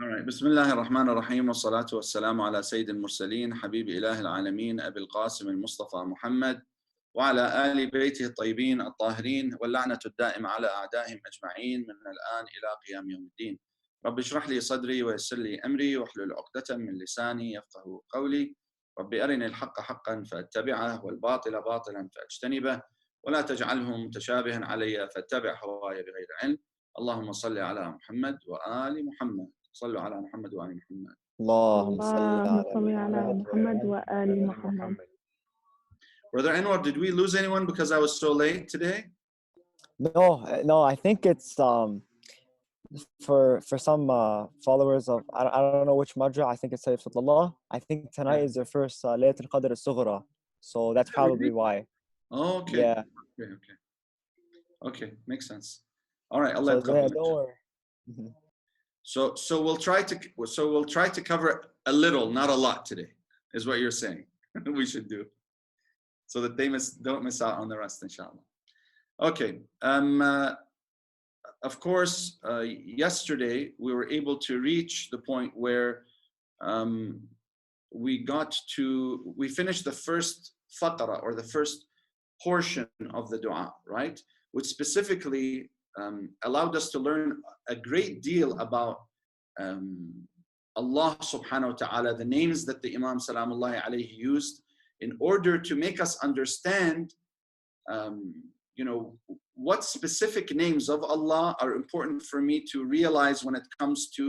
All right. بسم الله الرحمن الرحيم والصلاة والسلام على سيد المرسلين حبيب إله العالمين أبي القاسم المصطفى محمد وعلى آل بيته الطيبين الطاهرين واللعنة الدائمة على أعدائهم أجمعين من الآن إلى قيام يوم الدين. رب اشرح لي صدري ويسر لي أمري واحلل عقدة من لساني يفقه قولي. رب أرني الحق حقا فأتبعه والباطل باطلا فأجتنبه ولا تجعله متشابها علي فاتبع هواي بغير علم. اللهم صل على محمد وآل محمد. صلوا على محمد وآل محمد. اللهم صل اللهم على صل على محمد وآل محمد. Brother Anwar, did we lose anyone because I was so late today? No, I think it's for some followers of I don't know which madra. I think it's Iftitah. I think tonight is their first Laylat al-Qadr al-Sughra, so that's probably why. Oh, okay. Yeah. Okay, makes sense. All right, Allah So don't worry. So we'll try to cover a little, not a lot today, is what you're saying. We should do, so that they don't miss out on the rest, inshallah. Okay. Of course, yesterday we were able to reach the point where we finished the first faqra, or the first portion of the dua, right? Which specifically allowed us to learn a great deal about Allah subhanahu wa ta'ala, the names that the Imam salamullahi alayhi used in order to make us understand what specific names of Allah are important for me to realize when it comes to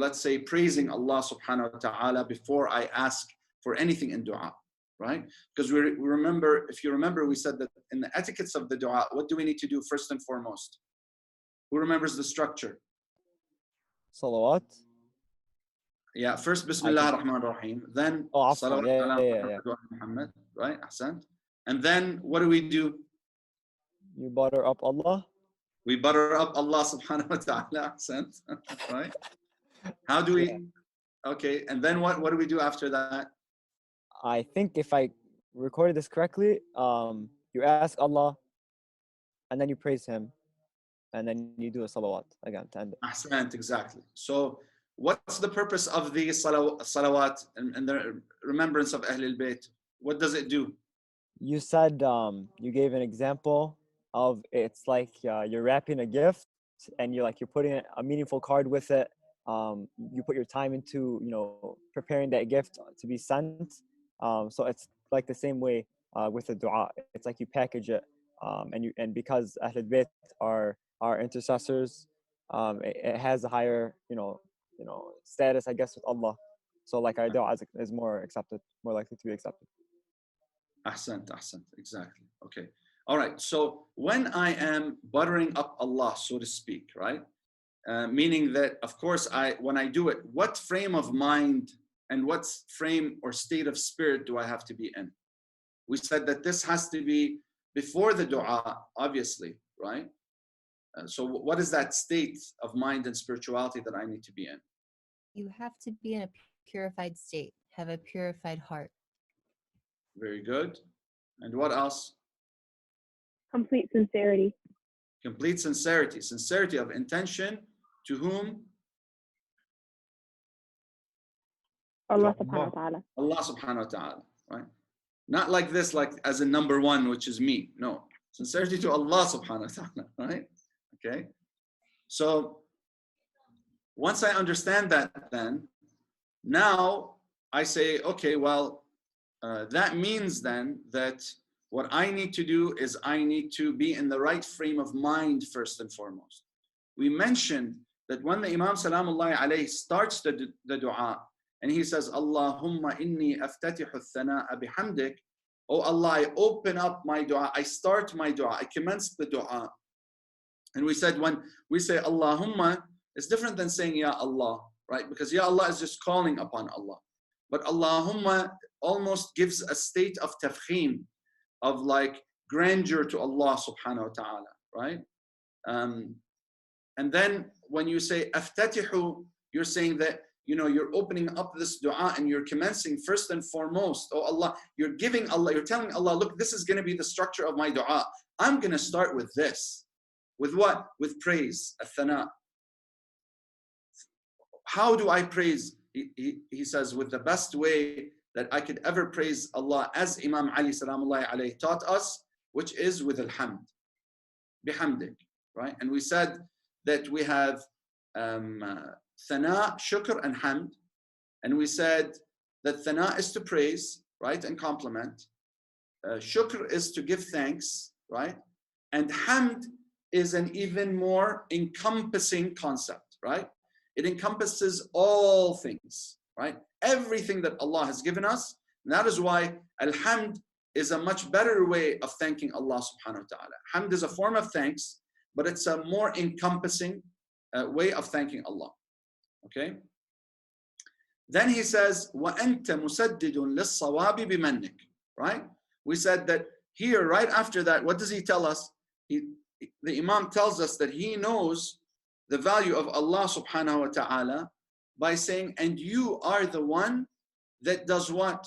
let's say praising Allah subhanahu wa ta'ala before I ask for anything in dua, right? Because we remember, if you remember, we said that in the etiquettes of the dua, what do we need to do first and foremost? Who remembers the structure? Salawat. Yeah, first Bismillah ar-Rahman ar-Rahim, then Asfar. Salawat ala Muhammad, right? Ahsant. And then what do we do? You butter up Allah. We butter up Allah subhanahu wa ta'ala, ahsant, right? How do we? Okay, and then what do we do after that? I think if I recorded this correctly, you ask Allah, and then you praise Him, and then you do a salawat again to end it. Ahsant, exactly. So what's the purpose of the salawat and the remembrance of Ahlul Bayt? What does it do? You said you gave an example of it's like you're wrapping a gift, and you're putting a meaningful card with it. You put your time into preparing that gift to be sent. So it's like the same way with the dua. It's like you package it, and because Ahlul Bayt are our intercessors, it has a higher status, I guess, with Allah. So like our dua is more likely to be accepted. Ahsant, exactly. Okay. All right. So when I am buttering up Allah, so to speak, right? Meaning that, of course, when I do it, what frame of mind and what frame or state of spirit do I have to be in? We said that this has to be before the dua, obviously, right? So what is that state of mind and spirituality that I need to be in? You have to be in a purified state, have a purified heart. Very good. And what else? Complete sincerity. Complete sincerity. Sincerity of intention to whom? Allah subhanahu wa ta'ala. Allah subhanahu wa ta'ala, right? Not like this, like as in number one, which is me. No. Sincerity to Allah subhanahu wa ta'ala, right? Okay. So once I understand that, then now I say, okay, well, that means then that what I need to do is I need to be in the right frame of mind first and foremost. We mentioned that when the Imam Salamullahi alayhi starts the dua and he says, Allahumma inni aftatihu thana'a bihamdik, oh Allah, I open up my dua, I start my dua, I commence the dua. And we said when we say Allahumma, it's different than saying Ya Allah, right? Because Ya Allah is just calling upon Allah. But Allahumma almost gives a state of tafkhim, of like grandeur to Allah subhanahu wa ta'ala, right? And then when you say aftatihu, you're saying that you're opening up this dua and you're commencing first and foremost. Oh Allah, you're telling Allah, look, this is going to be the structure of my dua. I'm going to start with this. With what? With praise, athana. how do I praise? He says, with the best way that I could ever praise Allah, as Imam Ali salamullahi alayhi taught us, which is with alhamd, bihamdik, right? And we said that we have thana, shukr, and hamd. And we said that thana is to praise, right, and compliment. Shukr is to give thanks, right? And hamd is an even more encompassing concept, right? It encompasses all things, right? Everything that Allah has given us. And that is why alhamd is a much better way of thanking Allah subhanahu wa ta'ala. Hamd is a form of thanks, but it's a more encompassing way of thanking Allah. Okay? Then he says, وَأَنْتَ مُسَدِّدٌ لِلصَّوَابِ بِمَنِّكَ. Right? We said that here, right after that, what does he tell us? The Imam tells us that he knows the value of Allah subhanahu wa ta'ala by saying, and you are the one that does what?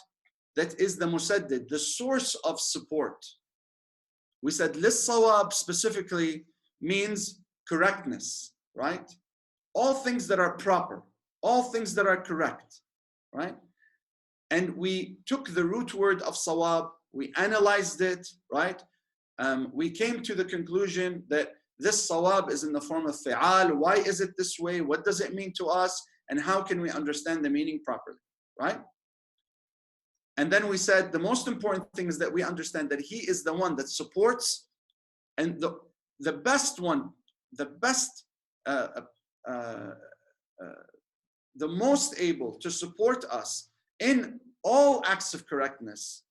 That is the musaddid, the source of support. We said lis-sawab specifically means correctness, right? All things that are proper, all things that are correct, right? And we took the root word of sawab, we analyzed it, right? We came to the conclusion that this sawab is in the form of fi'al. Why is it this way? What does it mean to us? And how can we understand the meaning properly, right? And then we said the most important thing is that we understand that he is the one that supports, and the best one, the best, the most able to support us in all acts of correctness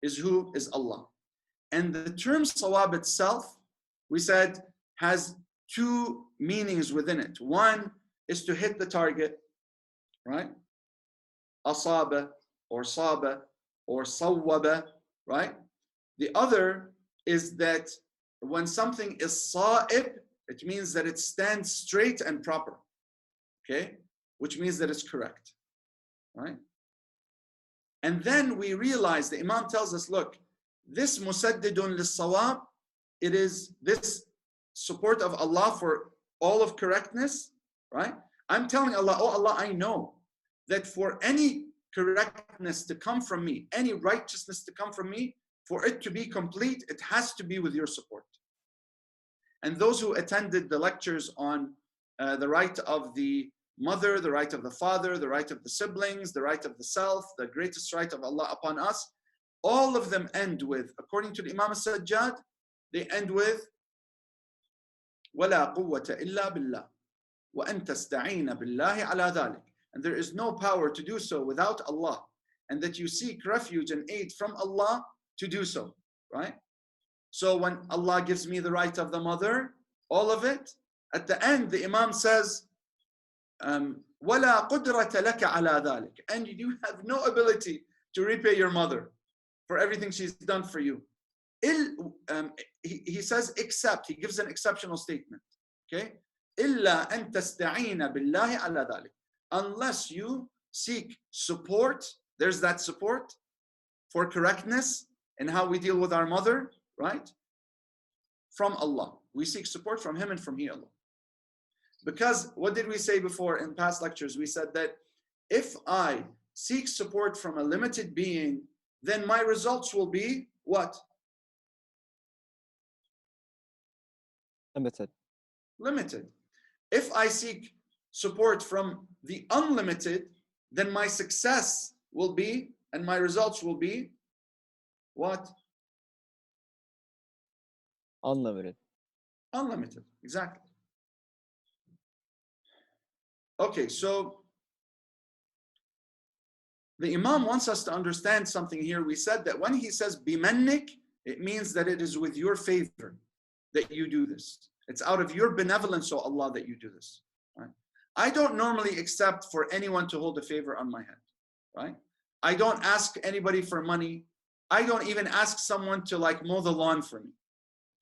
is who? Is Allah. And the term sawab itself, we said, has two meanings within it. One is to hit the target, right? Asaba or saba or sawwaba, right? The other is that when something is sa'ib, it means that it stands straight and proper, okay? Which means that it's correct, right? And then we realize, the Imam tells us, look, this musaddidun lis-sawab, it is this support of Allah for all of correctness, right? I'm telling Allah, oh Allah, I know that for any correctness to come from me, any righteousness to come from me, for it to be complete, it has to be with your support. And those who attended the lectures on the right of the mother, the right of the father, the right of the siblings, the right of the self, the greatest right of Allah upon us, all of them end with, according to the Imam al-Sajjad, they end with وَلَا قُوَّةَ إِلَّا بِاللَّهِ وَأَن تَسْتَعِينَ بِاللَّهِ عَلَى ذَلِكَ. And there is no power to do so without Allah, and that you seek refuge and aid from Allah to do so, right? So when Allah gives me the right of the mother, all of it, at the end the Imam says, وَلَا قُدْرَةَ لَكَ عَلَى ذَلِكَ. And you have no ability to repay your mother for everything she's done for you. He says, except, he gives an exceptional statement, okay? إِلَّا أَن تَسْتَعِينَ بِاللَّهِ عَلَى ذَلِكَ. Unless you seek support, there's that support for correctness in how we deal with our mother, right? From Allah. We seek support from Him and from He alone. Because what did we say before in past lectures? We said that if I seek support from a limited being, then my results will be what? Limited. Limited. If I seek support from the unlimited, then my success will be, and my results will be, what? Unlimited. Unlimited, exactly. Okay, so the Imam wants us to understand something here. We said that when he says bimannik, it means that it is with your favor that you do this. It's out of your benevolence, O Allah, that you do this. Right? I don't normally accept for anyone to hold a favor on my head. Right? I don't ask anybody for money. I don't even ask someone to like mow the lawn for me.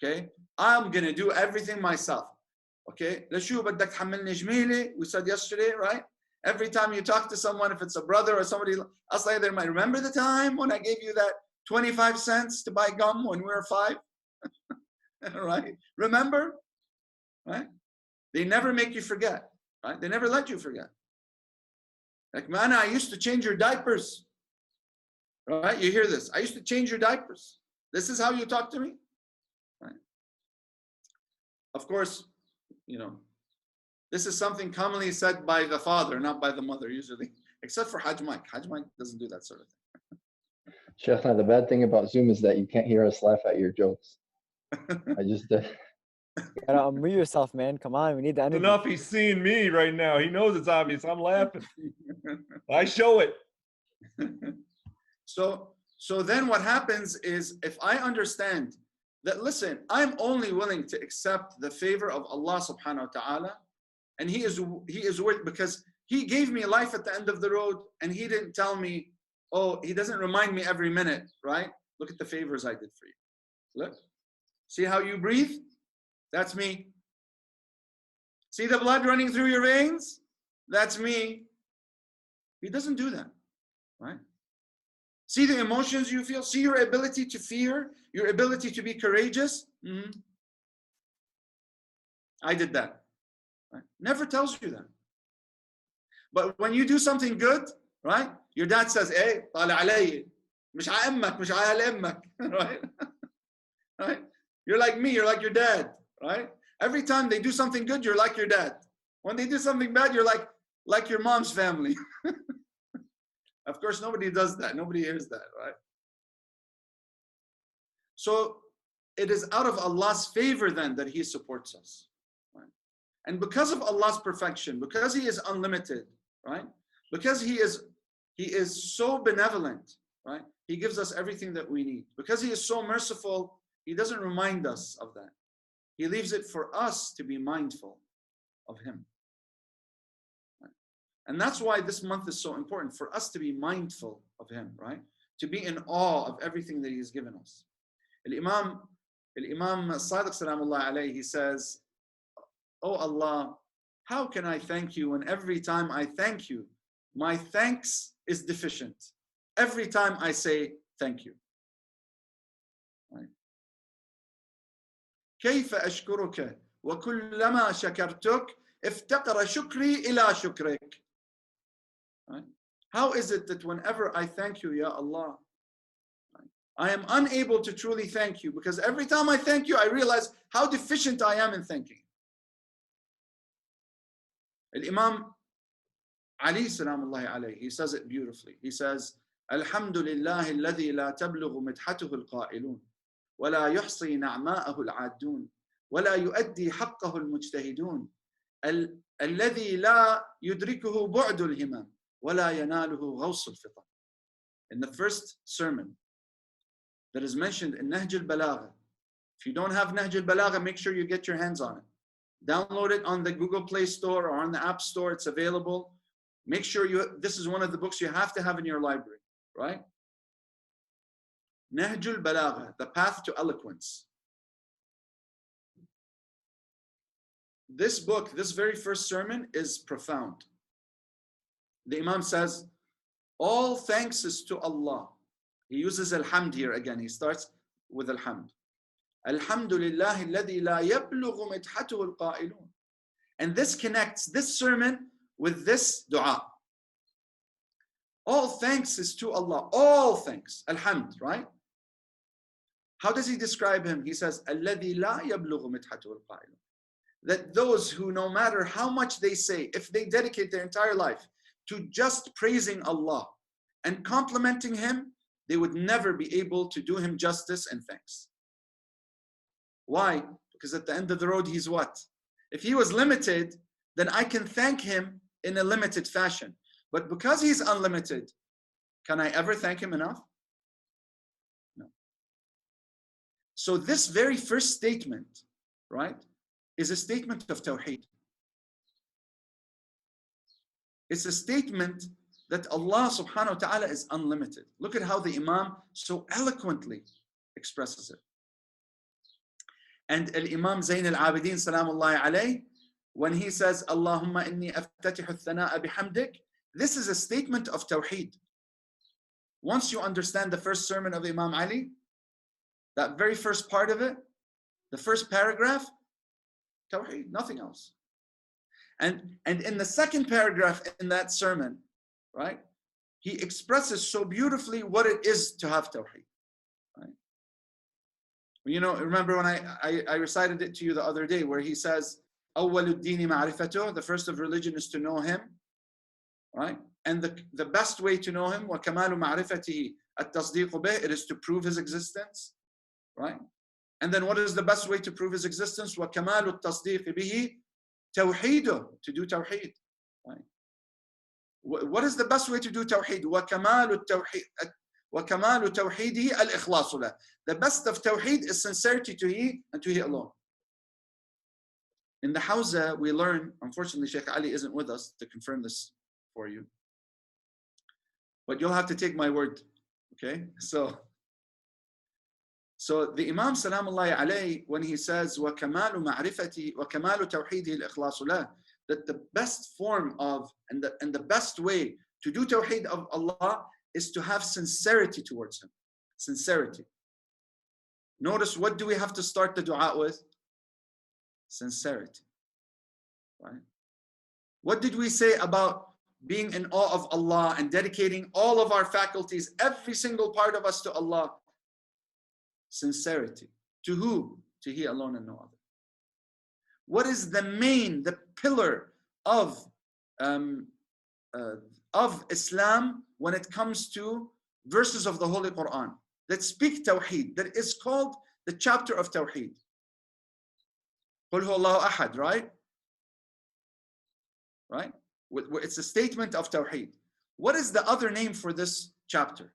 Okay? I'm gonna do everything myself. Okay? We said yesterday, right? Every time you talk to someone, if it's a brother or somebody, I'll say they might remember the time when I gave you that 25 cents to buy gum when we were 5? Right? Remember? Right? They never make you forget. Right? They never let you forget. Like, man, I used to change your diapers. Right? You hear this. I used to change your diapers. This is how you talk to me? Right? Of course, you know, this is something commonly said by the father, not by the mother, usually. Except for Hajj Mike. Hajj Mike doesn't do that sort of thing. Sheikh, now the bad thing about Zoom is that you can't hear us laugh at your jokes. I just You gotta unmute yourself, man. Come on, we need the energy. Enough, he's seeing me right now. He knows it's obvious. I'm laughing. I show it. So then what happens is, if I understand that, listen, I'm only willing to accept the favor of Allah subhanahu wa ta'ala, and He is worth, because He gave me life at the end of the road, and He didn't tell me, oh, He doesn't remind me every minute, right? Look at the favors I did for you. Look, see how you breathe? That's me. See the blood running through your veins? That's me. He doesn't do that, right? See the emotions you feel? See your ability to fear, your ability to be courageous? I did that. Right? Never tells you that. But when you do something good, right? Your dad says, hey, طالع علي. مش عأمك, مش عيال أمك. Right? Right? You're like me, you're like your dad, right? Every time they do something good, you're like your dad. When they do something bad, you're like your mom's family. Of course, nobody does that. Nobody hears that, right? So it is out of Allah's favor then that He supports us, right? And because of Allah's perfection, because He is unlimited, right? Because He is so benevolent, right? He gives us everything that we need. Because He is so merciful, He doesn't remind us of that. He leaves it for us to be mindful of Him. And that's why this month is so important, for us to be mindful of Him, right? To be in awe of everything that He has given us. Al-Imam Sadiq Salamullah alayhi, he says, oh Allah, how can I thank you when every time I thank you, my thanks is deficient? Every time I say thank you. Right? كيف أشكرك وكلما شكرتك افتقر شكري إلى شكرك. Right? How is it that whenever I thank you, Ya Allah, right, I am unable to truly thank you, because every time I thank you, I realize how deficient I am in thanking. Al-Imam Ali Salamullahi alayhi, he says it beautifully. He says, Alhamdulillah alladhi la tablughu midhatuhu al-qa'ilun wa la yuhsi na'ma'ahu al-'addun wa la yuaddi haqqahu al-mujtahidun alladhi la yudrikuhu bu'du al-himam. In the first sermon that is mentioned in Nahj al-Balagha, if you don't have Nahj al-Balagha, make sure you get your hands on it. Download it on the Google Play Store or on the App Store. It's available. Make sure this is one of the books you have to have in your library, right? Nahj al-Balagha, the path to eloquence. This book, this very first sermon, is profound. The Imam says, all thanks is to Allah. He uses alhamd here again. He starts with alhamd. Alhamdulillah alladhi la yablughu midhatuhu al-qa'ilun. And this connects this sermon with this dua. All thanks is to Allah. All thanks. Alhamd, right? How does he describe Him? He says, alladhi la yablughu midhatuhu al-qa'ilun. That those who, no matter how much they say, if they dedicate their entire life to just praising Allah and complimenting Him, they would never be able to do Him justice and thanks. Why? Because at the end of the road, He's what? If He was limited, then I can thank Him in a limited fashion. But because He's unlimited, can I ever thank Him enough? No. So this very first statement, right, is a statement of Tawheed. It's a statement that Allah subhanahu wa ta'ala is unlimited. Look at how the Imam so eloquently expresses it. And Al-Imam Zayn al-Abidin salamullahi alayh, when he says, Allahumma inni aftatihu al-thana'a bihamdik, this is a statement of Tawheed. Once you understand the first sermon of Imam Ali, that very first part of it, the first paragraph, Tawheed, nothing else. And in the second paragraph in that sermon, right? He expresses so beautifully what it is to have tawheed. Right? You know, remember when I recited it to you the other day, where he says, أول الدين معرفته, the first of religion is to know him, right? And the best way to know him, وكمال معرفته التصديق به, it is to prove his existence, right? And then what is the best way to prove his existence? وكمال التصديق به توحيده, to do tawheed, right? What is the best way to do tawheed? وكمال التوحيد وكمال توحيده الإخلاص له. The best of tawheed is sincerity to He and to He alone. In the Hawza, we learn, unfortunately, Sheikh Ali isn't with us to confirm this for you. But you'll have to take my word, okay? So the Imam Salamullahi alayhi, when he says, وَكَمَالُ مَعْرِفَتِهِ وَكَمَالُ تَوْحِيدِهِ الْإِخْلَاصُ لَهُ, that the best form of, and the best way to do tawheed of Allah is to have sincerity towards Him. Sincerity. Notice, what do we have to start the dua with? Sincerity. Right? What did we say about being in awe of Allah and dedicating all of our faculties, every single part of us, to Allah? Sincerity. To who? To He alone and no other. What is the main, the pillar of Islam when it comes to verses of the Holy Quran that speak Tawheed, that is called the chapter of Tawheed? قُلْ هُوَ اللَّهُ أَحَدٌ, right? Right? It's a statement of Tawheed. What is the other name for this chapter?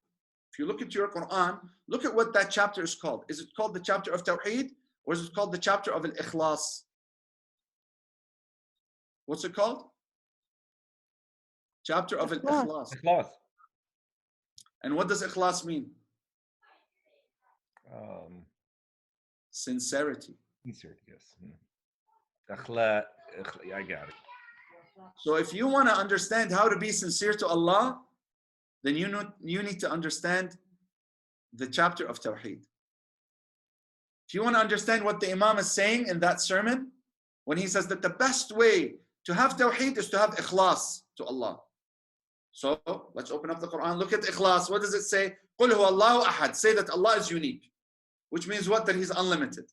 If you look at your Quran, look at what that chapter is called. Is it called the chapter of Tawheed, or is it called the chapter of Al-Ikhlas? What's it called? Chapter of Al-Ikhlas. Ikhlas. And what does Ikhlas mean? Sincerity. Sincerity, yes. Akhlaq, I got it. So if you want to understand how to be sincere to Allah, then you need to understand the chapter of Tawheed. If you want to understand what the Imam is saying in that sermon, when he says that the best way to have Tawheed is to have Ikhlas to Allah. So let's open up the Quran, look at Ikhlas. What does it say? قُلْ هُوَ اللَّهُ أَحَدٌ. Say that Allah is unique. Which means what? That He's unlimited.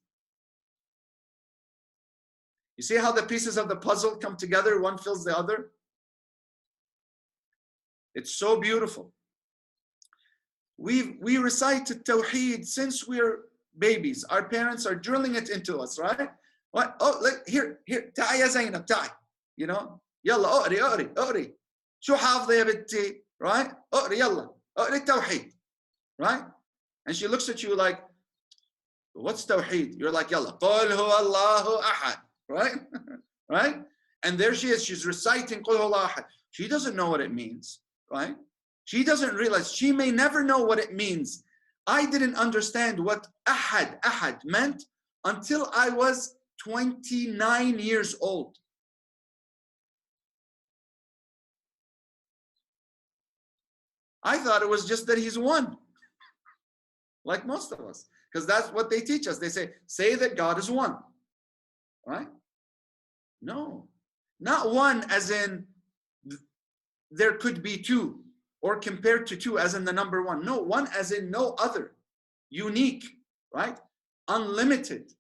You see how the pieces of the puzzle come together, one fills the other? It's so beautiful. We recite Tawheed since we're babies. Our parents are drilling it into us, right? What? Oh, here, تعي يا زينب, تعي. You know, يلا اقري. شو حافظة يا بنتي? Right? اقري يلا. اقري التوحيد. Right? And she looks at you like, what's Tawheed? You're like, يلا. قُلْ هُوَ اللَّهُ أَحَدٌ. Right? Right? And there she is. She's reciting قُلْ هُوَ اللَّهُ أَحَدٌ. She doesn't know what it means. Right? She doesn't realize. She may never know what it means. I didn't understand what ahad meant until I was 29 years old. I thought it was just that He's one, like most of us, because that's what they teach us. They say that God is one, right? No, not one as in there could be two, or compared to two as in the number one. No, one as in no other, unique, right? Unlimited.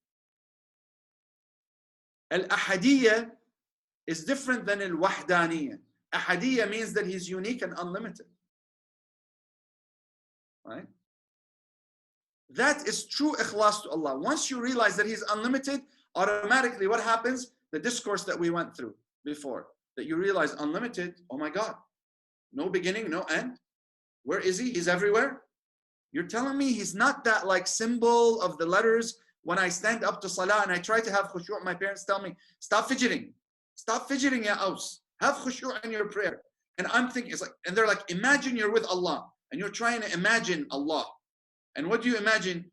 Al-Ahadiyya is different than Al-Wahdaniyya. Ahadiyya means that He's unique and unlimited. Right? That is true ikhlas to Allah. Once you realize that He's unlimited, automatically what happens? The discourse that we went through before, that you realize unlimited, oh my God, no beginning, no end. Where is He? He's everywhere. You're telling me He's not that like symbol of the letters. When I stand up to salah and I try to have khushu', my parents tell me, stop fidgeting. Stop fidgeting, ya Aous. Have khushu' in your prayer. And I'm thinking, it's like, and they're like, imagine you're with Allah. And you're trying to imagine Allah. And what do you imagine?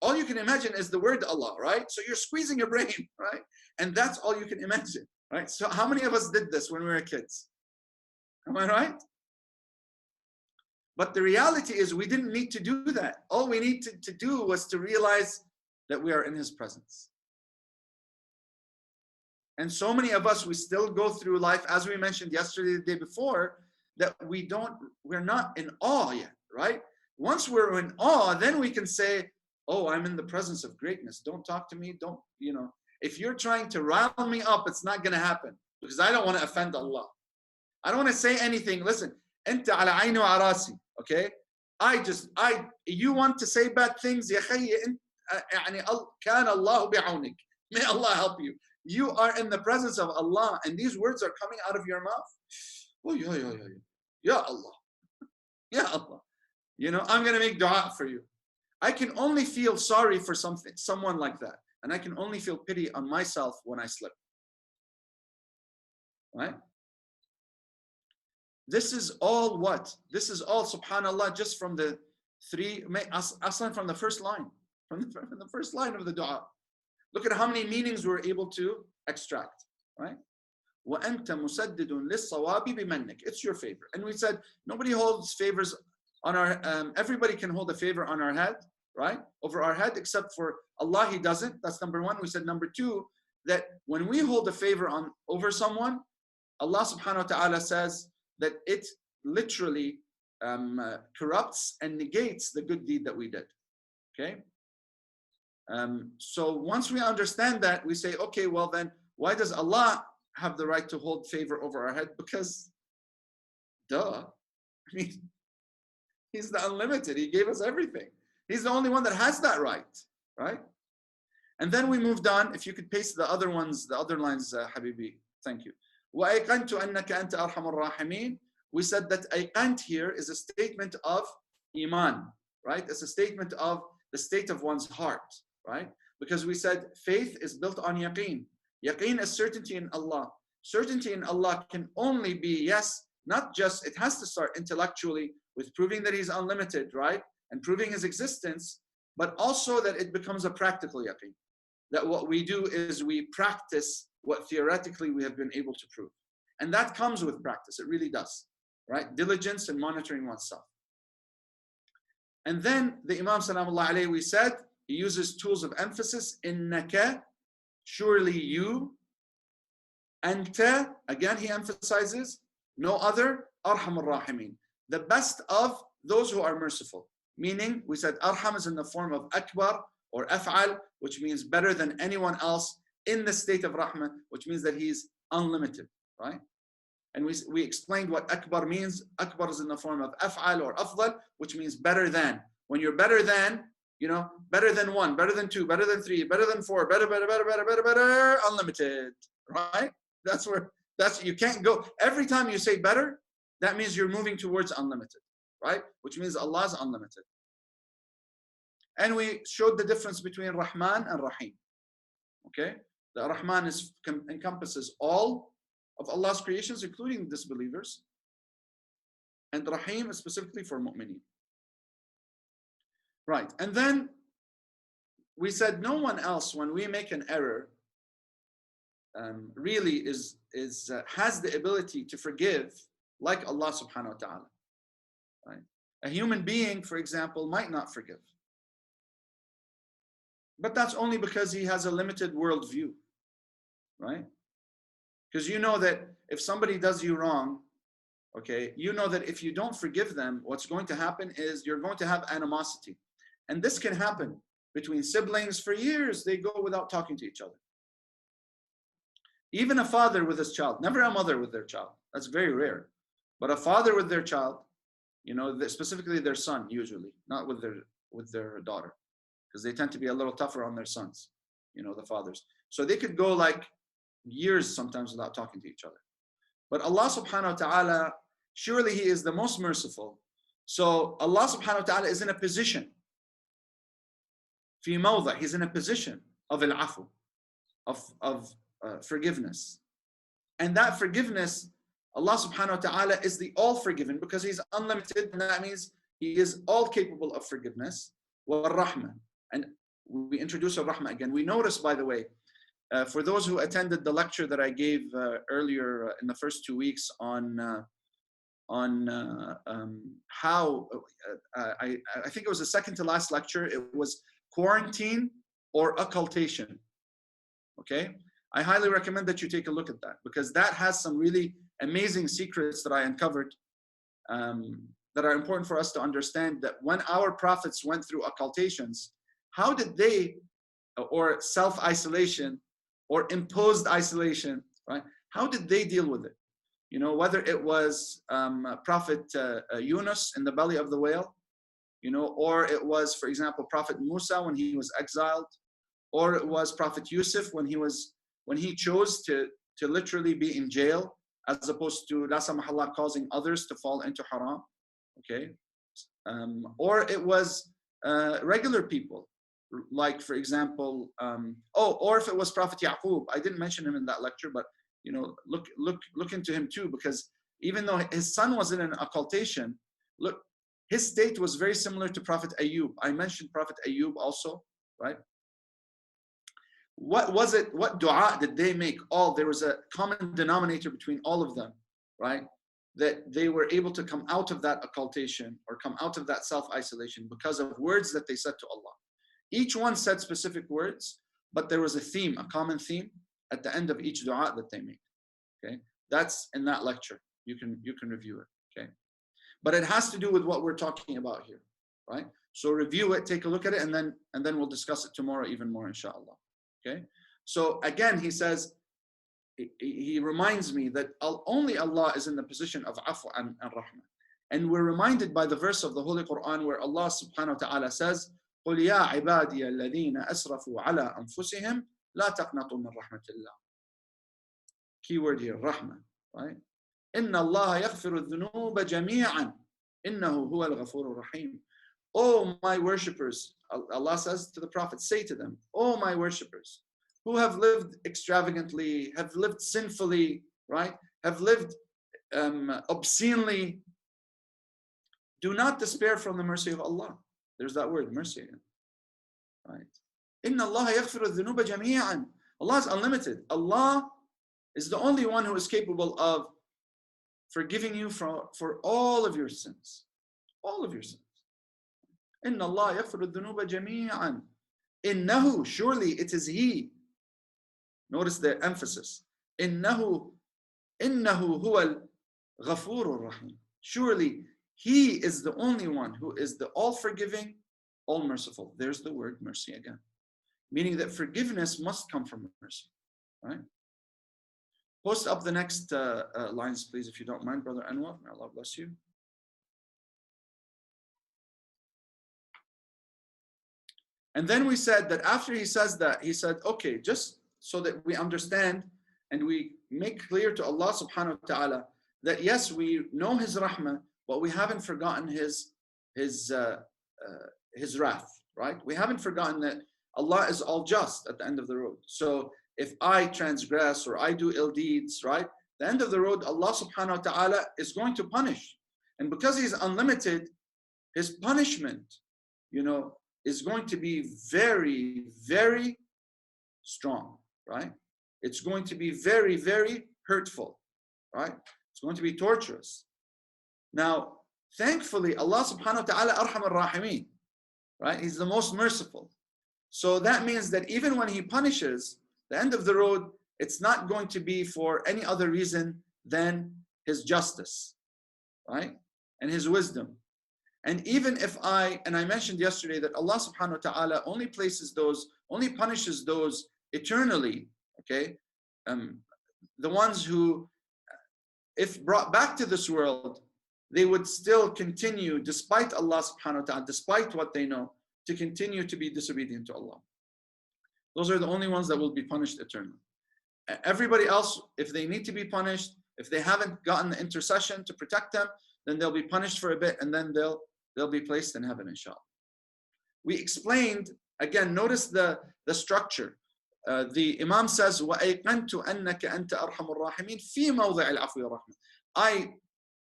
All you can imagine is the word Allah, right? So you're squeezing your brain, right? And that's all you can imagine, right? So how many of us did this when we were kids? Am I right? But the reality is we didn't need to do that. All we needed to do was to realize that we are in His presence. And so many of us, we still go through life, as we mentioned yesterday, the day before, that we're not in awe yet, right? Once we're in awe, then we can say, oh, I'm in the presence of greatness. Don't talk to me. Don't, if you're trying to rile me up, it's not going to happen because I don't want to offend Allah. I don't want to say anything. Listen, أنت على عيني وعراسي, okay? You want to say bad things, يا خي, يعني كان الله بعونك. May Allah help you. You are in the presence of Allah, and these words are coming out of your mouth. Oh, ya Allah. Ya Allah. I'm going to make dua for you. I can only feel sorry for someone like that. And I can only feel pity on myself when I slip. Right? This is all what? This is all, subhanAllah, just from the aslan from the first line. From the first line of the dua. Look at how many meanings we're able to extract. Right? وَأَنْتَ مُسَدِّدٌ لِلصَّوَابِ بِمَنِّكَ. It's your favor. And we said, nobody holds favors on our, everybody can hold a favor on our head, right? Over our head, except for Allah, He doesn't. That's number one. We said number two, that when we hold a favor over someone, Allah subhanahu wa ta'ala says that it literally corrupts and negates the good deed that we did. Okay? So once we understand that, we say, okay, well then, why does Allah have the right to hold favor over our head? Because, duh. I mean, He's the unlimited. He gave us everything. He's the only one that has that right, right? And then we moved on. If you could paste the other ones, the other lines, Habibi. Thank you. وَأَيْقَنْتُ أَنَّكَ أَنْتَ أَرْحَمُ الرَّاحِمِينَ. We said that ayqant here is a statement of iman, right? It's a statement of the state of one's heart, right? Because we said faith is built on yaqeen. Yaqeen is certainty in Allah. Certainty in Allah can only be, yes, not just, it has to start intellectually with proving that He's unlimited, right? And proving His existence, but also that it becomes a practical yaqeen. That what we do is we practice what theoretically we have been able to prove. And that comes with practice, it really does, right? Diligence and monitoring oneself. And then the Imam Salamullah alayhi, we said, he uses tools of emphasis, innaka, surely you, anta, again he emphasizes, no other, arhamur rahimin, the best of those who are merciful. Meaning, we said arham is in the form of akbar or af'al, which means better than anyone else in the state of rahmah, which means that He's unlimited, right? And we explained what akbar means. Akbar is in the form of af'al or afdal, which means better than. When you're better than, better than one, better than two, better than three, better than four, better, unlimited, right? You can't go. Every time you say better, that means you're moving towards unlimited, right? Which means Allah is unlimited. And we showed the difference between Rahman and Rahim. Okay? The Rahman encompasses all of Allah's creations, including disbelievers. And Rahim is specifically for mu'mineen. Right. And then we said no one else, when we make an error, really has the ability to forgive like Allah subhanahu wa ta'ala. Right? A human being, for example, might not forgive. But that's only because he has a limited worldview. Right? Because you know that if somebody does you wrong, okay, you know that if you don't forgive them, what's going to happen is you're going to have animosity. And this can happen between siblings for years. They go without talking to each other. Even a father with his child, never a mother with their child. That's very rare. But a father with their child, specifically their son, usually, not with their daughter, because they tend to be a little tougher on their sons, the fathers. So they could go like years sometimes without talking to each other. But Allah subhanahu wa ta'ala, surely He is the most merciful. So Allah subhanahu wa ta'ala is in a position, fi mawda, He's in a position of al-afu, of forgiveness. And that forgiveness, Allah subhanahu wa ta'ala is the all forgiven because He's unlimited, and that means He is all capable of forgiveness. Wa rahman. And we introduce al-rahma again. We notice, by the way, for those who attended the lecture that I gave earlier in the first 2 weeks on how, I think it was the second to last lecture, it was quarantine or occultation. Okay? I highly recommend that you take a look at that, because that has some really amazing secrets that I uncovered that are important for us to understand, that when our prophets went through occultations, how did they, or self-isolation, or imposed isolation, right? How did they deal with it? You know, whether it was Prophet Yunus in the belly of the whale, you know, or it was, for example, Prophet Musa when he was exiled, or it was Prophet Yusuf when he chose to literally be in jail, as opposed to, la samahallah, causing others to fall into haram, okay? Or it was regular people, like, for example, or if it was Prophet Yaqub. I didn't mention him in that lecture, but you know, look into him too, because even though his son was in an occultation, look, his state was very similar to Prophet Ayub. I mentioned Prophet Ayub also, right? What was it? What dua did they make? There was a common denominator between all of them, right? That they were able to come out of that occultation or come out of that self-isolation because of words that they said to Allah. Each one said specific words, but there was a theme, a common theme at the end of each dua that they made. Okay, that's in that lecture. You can review it. Okay, but it has to do with what we're talking about here, right? So review it, take a look at it, and then we'll discuss it tomorrow even more, inshallah. Okay, so again, he says, he reminds me that only Allah is in the position of afu and rahmah. And we're reminded by the verse of the Holy Quran where Allah subhanahu wa ta'ala says, قُلْ يَا عِبَادِيَ الَّذِينَ أَسْرَفُوا عَلَىٰ أَنفُسِهِمْ لَا تَقْنَطُوا مِنْ رَحْمَةِ اللَّهِ. Keyword here, rahmah, right? إِنَّ اللَّهَ يَغْفِرُ الذُّنُوبَ جَمِيعًا إِنَّهُ هُوَ الْغَفُورُ الرَّحِيمُ. Oh, my worshippers, Allah says to the Prophet, say to them, oh, my worshippers, who have lived extravagantly, have lived sinfully, right? Have lived obscenely. Do not despair from the mercy of Allah. There's that word, mercy again, right? Inna Allah yaghfiru dhunuba jami'an. Allah is unlimited. Allah is the only one who is capable of forgiving you for all of your sins. All of your sins. Inna Allah yaghfiru dhunuba jami'an. Innahu, surely it is He. Notice the emphasis. Innahu huwa al-ghafur rahim. Surely He is the only one who is the all-forgiving, all-merciful. There's the word mercy again. Meaning that forgiveness must come from mercy. Right? Post up the next lines, please, if you don't mind, Brother Anwar. May Allah bless you. And then we said that after he says that, he said, okay, just so that we understand and we make clear to Allah subhanahu wa ta'ala that yes, we know His rahmah, but we haven't forgotten His wrath, right? We haven't forgotten that Allah is all just at the end of the road. So if I transgress or I do ill deeds, right? The end of the road, Allah subhanahu wa ta'ala is going to punish. And because He's unlimited, His punishment, you know, is going to be very, very strong, right? It's going to be very, very hurtful, right? It's going to be torturous. Now, thankfully, Allah subhanahu wa ta'ala arhamar rahimin, right? He's the most merciful. So that means that even when He punishes, the end of the road, it's not going to be for any other reason than His justice, right? And His wisdom. And even if I mentioned yesterday that Allah subhanahu wa ta'ala only punishes those eternally, okay? The ones who, if brought back to this world, they would still continue, despite Allah subhanahu wa ta'ala, despite what they know, to continue to be disobedient to Allah. Those are the only ones that will be punished eternally. Everybody else, if they need to be punished, if they haven't gotten the intercession to protect them, then they'll be punished for a bit and then they'll be placed in heaven, inshallah. We explained, again, notice the structure. The Imam says, وَأَيْقَنْتُ أَنَّكَ أَنْتَ أَرْحَمُ الرَّاحِمِينَ فِي مَوْضِعِ الْعَفْوِ وَالرَّحْمَةِ. I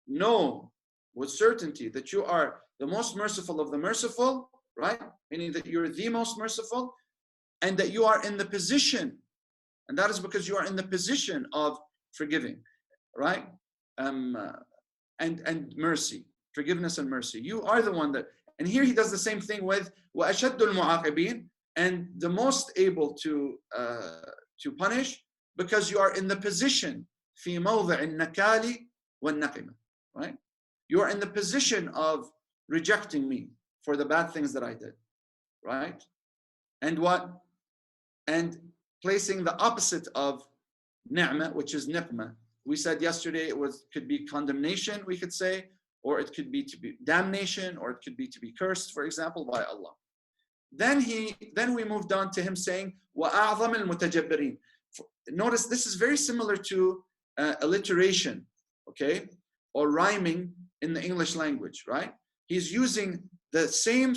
know with certainty that you are the most merciful of the merciful, right? Meaning that you're the most merciful, and that you are in the position, and that is because you are in the position of forgiving, right? And mercy, forgiveness and mercy. You are the one that, and here he does the same thing with وَأَشَدُّ الْمُعَاقِبِينَ, and the most able to punish, because you are in the position في موضع النكال والنقمة, right? you are in the position of rejecting me for the bad things that I did, right? And what? And placing the opposite of ni'mah, which is niqmah. We said yesterday could be condemnation, we could say, or it could be to be damnation, or it could be to be cursed, for example, by Allah. Then we moved on to him saying, وَأَعْظَمِ الْمُتَجَبِّرِينَ. Notice this is very similar to alliteration, okay, or rhyming in the English language, right? He's using the same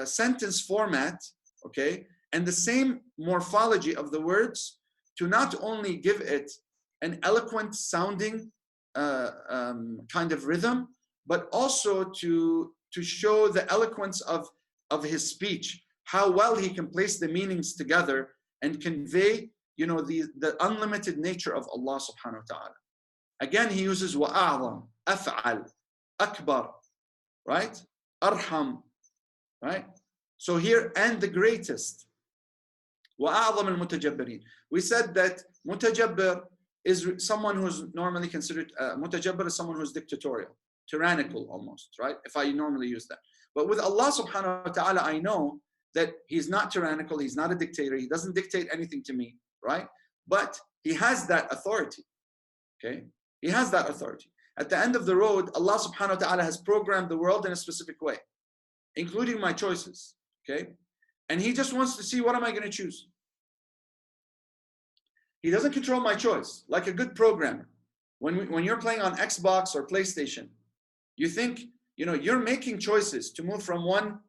sentence format, okay, and the same morphology of the words to not only give it an eloquent sounding kind of rhythm, but also to show the eloquence of his speech, how well he can place the meanings together and convey, you know, the unlimited nature of Allah subhanahu wa ta'ala. Again, he uses wa'a'lam, af'al, akbar, right? Arham, right? So here, and the greatest. وَأَعْظَمَ الْمُتَجَبِّرِينَ. We said that mutajabbir is someone who's normally considered, mutajabbir is someone who's dictatorial, tyrannical almost, right? If I normally use that. But with Allah subhanahu wa ta'ala, I know that he's not tyrannical, he's not a dictator, he doesn't dictate anything to me, right? But he has that authority, okay? He has that authority. At the end of the road, Allah subhanahu wa ta'ala has programmed the world in a specific way, including my choices, okay? And he just wants to see, what am I going to choose? He doesn't control my choice, like a good programmer. When you're playing on Xbox or PlayStation, you think, you know, you're making choices to move from one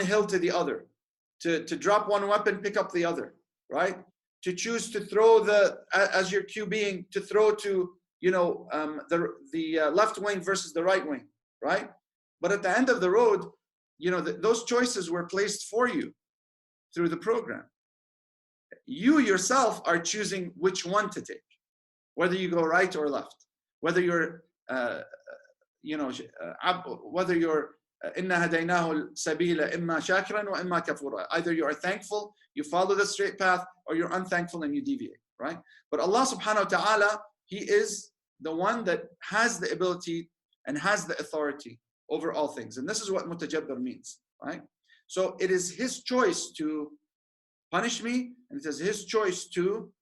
hill to the other, to drop one weapon, pick up the other, right? To choose to throw as you're QBing, to throw to, you know, the left wing versus the right wing, right? But at the end of the road, you know, those choices were placed for you through the program. You yourself are choosing which one to take, whether you go right or left, whether you're, whether you're إِنَّا هَدَيْنَاهُ السَّبِيلَ إِمَّا شَاكِرًا وَإِمَّا كَفُورًا. Either you are thankful, you follow the straight path, or you're unthankful and you deviate, right? But Allah subhanahu wa ta'ala, he is the one that has the ability and has the authority over all things. And this is what mutajabbir means, right? So it is his choice to punish me, and it is his choice to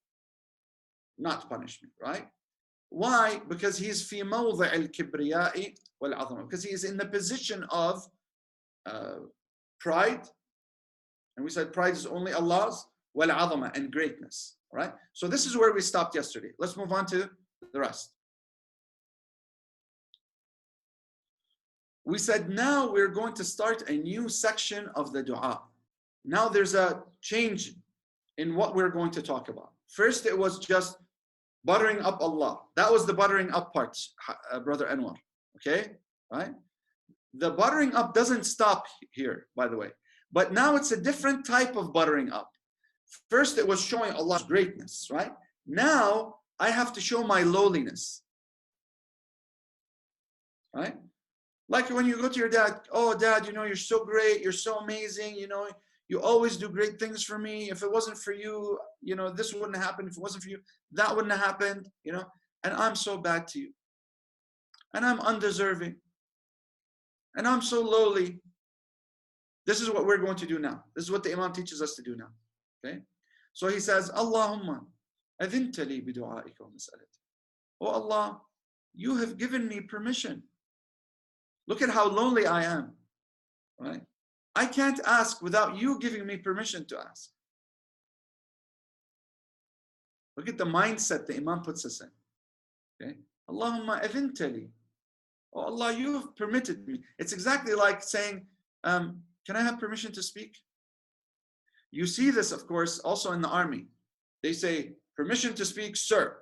not punish me, right? Why? Because he's في موضع الكبرياء والعظمة. Because he is in the position of pride, and we said pride is only Allah's, والعظمة, and greatness, right? So this is where we stopped yesterday. Let's move on to the rest. We said now we're going to start a new section of the dua. Now there's a change in what we're going to talk about. First, it was just buttering up Allah. That was the buttering up part, Brother Anwar. Okay, right? The buttering up doesn't stop here, by the way. But now it's a different type of buttering up. First, it was showing Allah's greatness, right? Now, I have to show my lowliness, right? Like when you go to your dad, oh, Dad, you know, you're so great, you're so amazing, you know, you always do great things for me. If it wasn't for you, you know, this wouldn't happen. If it wasn't for you, that wouldn't have happened, you know, and I'm so bad to you. And I'm undeserving. And I'm so lowly. This is what we're going to do now. This is what the Imam teaches us to do now. Okay? So he says, Allahumma adhinta li bidu'aika wa mas'alati. Oh Allah, you have given me permission. Look at how lonely I am. Right? I can't ask without you giving me permission to ask. Look at the mindset the Imam puts us in. Okay? Allahumma adhinta li. Oh Allah, you have permitted me. It's exactly like saying, can I have permission to speak? You see this, of course, also in the army. They say, permission to speak, sir.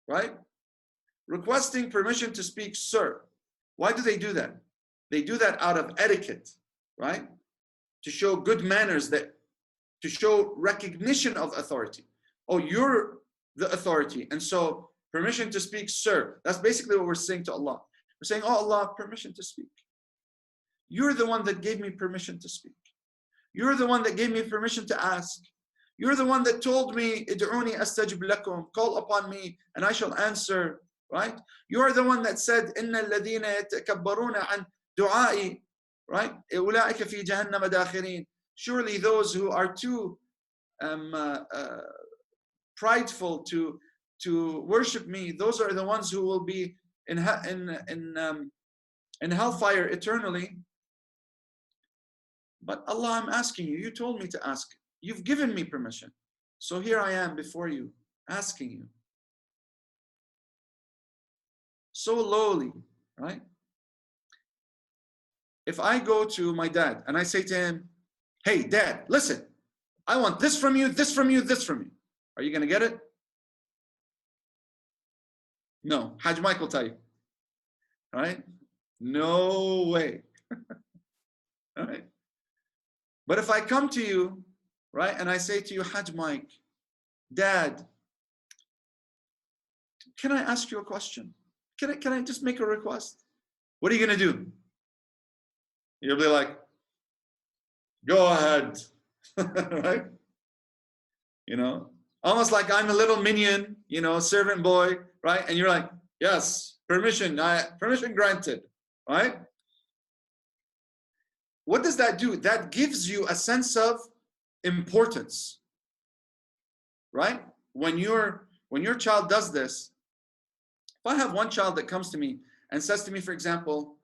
Right? Requesting permission to speak, sir. Why do they do that? They do that out of etiquette, right? To show good manners, to show recognition of authority. Oh, you're the authority. And so permission to speak, sir. That's basically what we're saying to Allah. We're saying, oh Allah, permission to speak. You're the one that gave me permission to speak. You're the one that gave me permission to ask. You're the one that told me, Id'uni astajib lakum, call upon me and I shall answer. right? You are the one that said, إِنَّ الَّذِينَ يَتَكَبَّرُونَ عَنْ دُعَائِ, right? أُولَٰئِكَ فِي جَهَنَّمَ دَاخِرِينَ. Surely those who are too prideful to worship me, those are the ones who will be in hellfire eternally. But Allah, I'm asking you, you told me to ask. You've given me permission. So here I am before you, asking you. So lowly, right? If I go to my dad and I say to him, hey, dad, listen, I want this from you, this from you, this from you. Are you going to get it? No. Hajj Mike will tell you. Right? No way. Right? But if I come to you, right, and I say to you, Hajj Mike, Dad, can I ask you a question? Can I just make a request? What are you going to do? You'll be like, go ahead. Right? You know, almost like I'm a little minion, you know, servant boy, right? And you're like, yes, permission granted, right? What does that do? That gives you a sense of importance, right? When your child does this, if I have one child that comes to me and says to me, for example,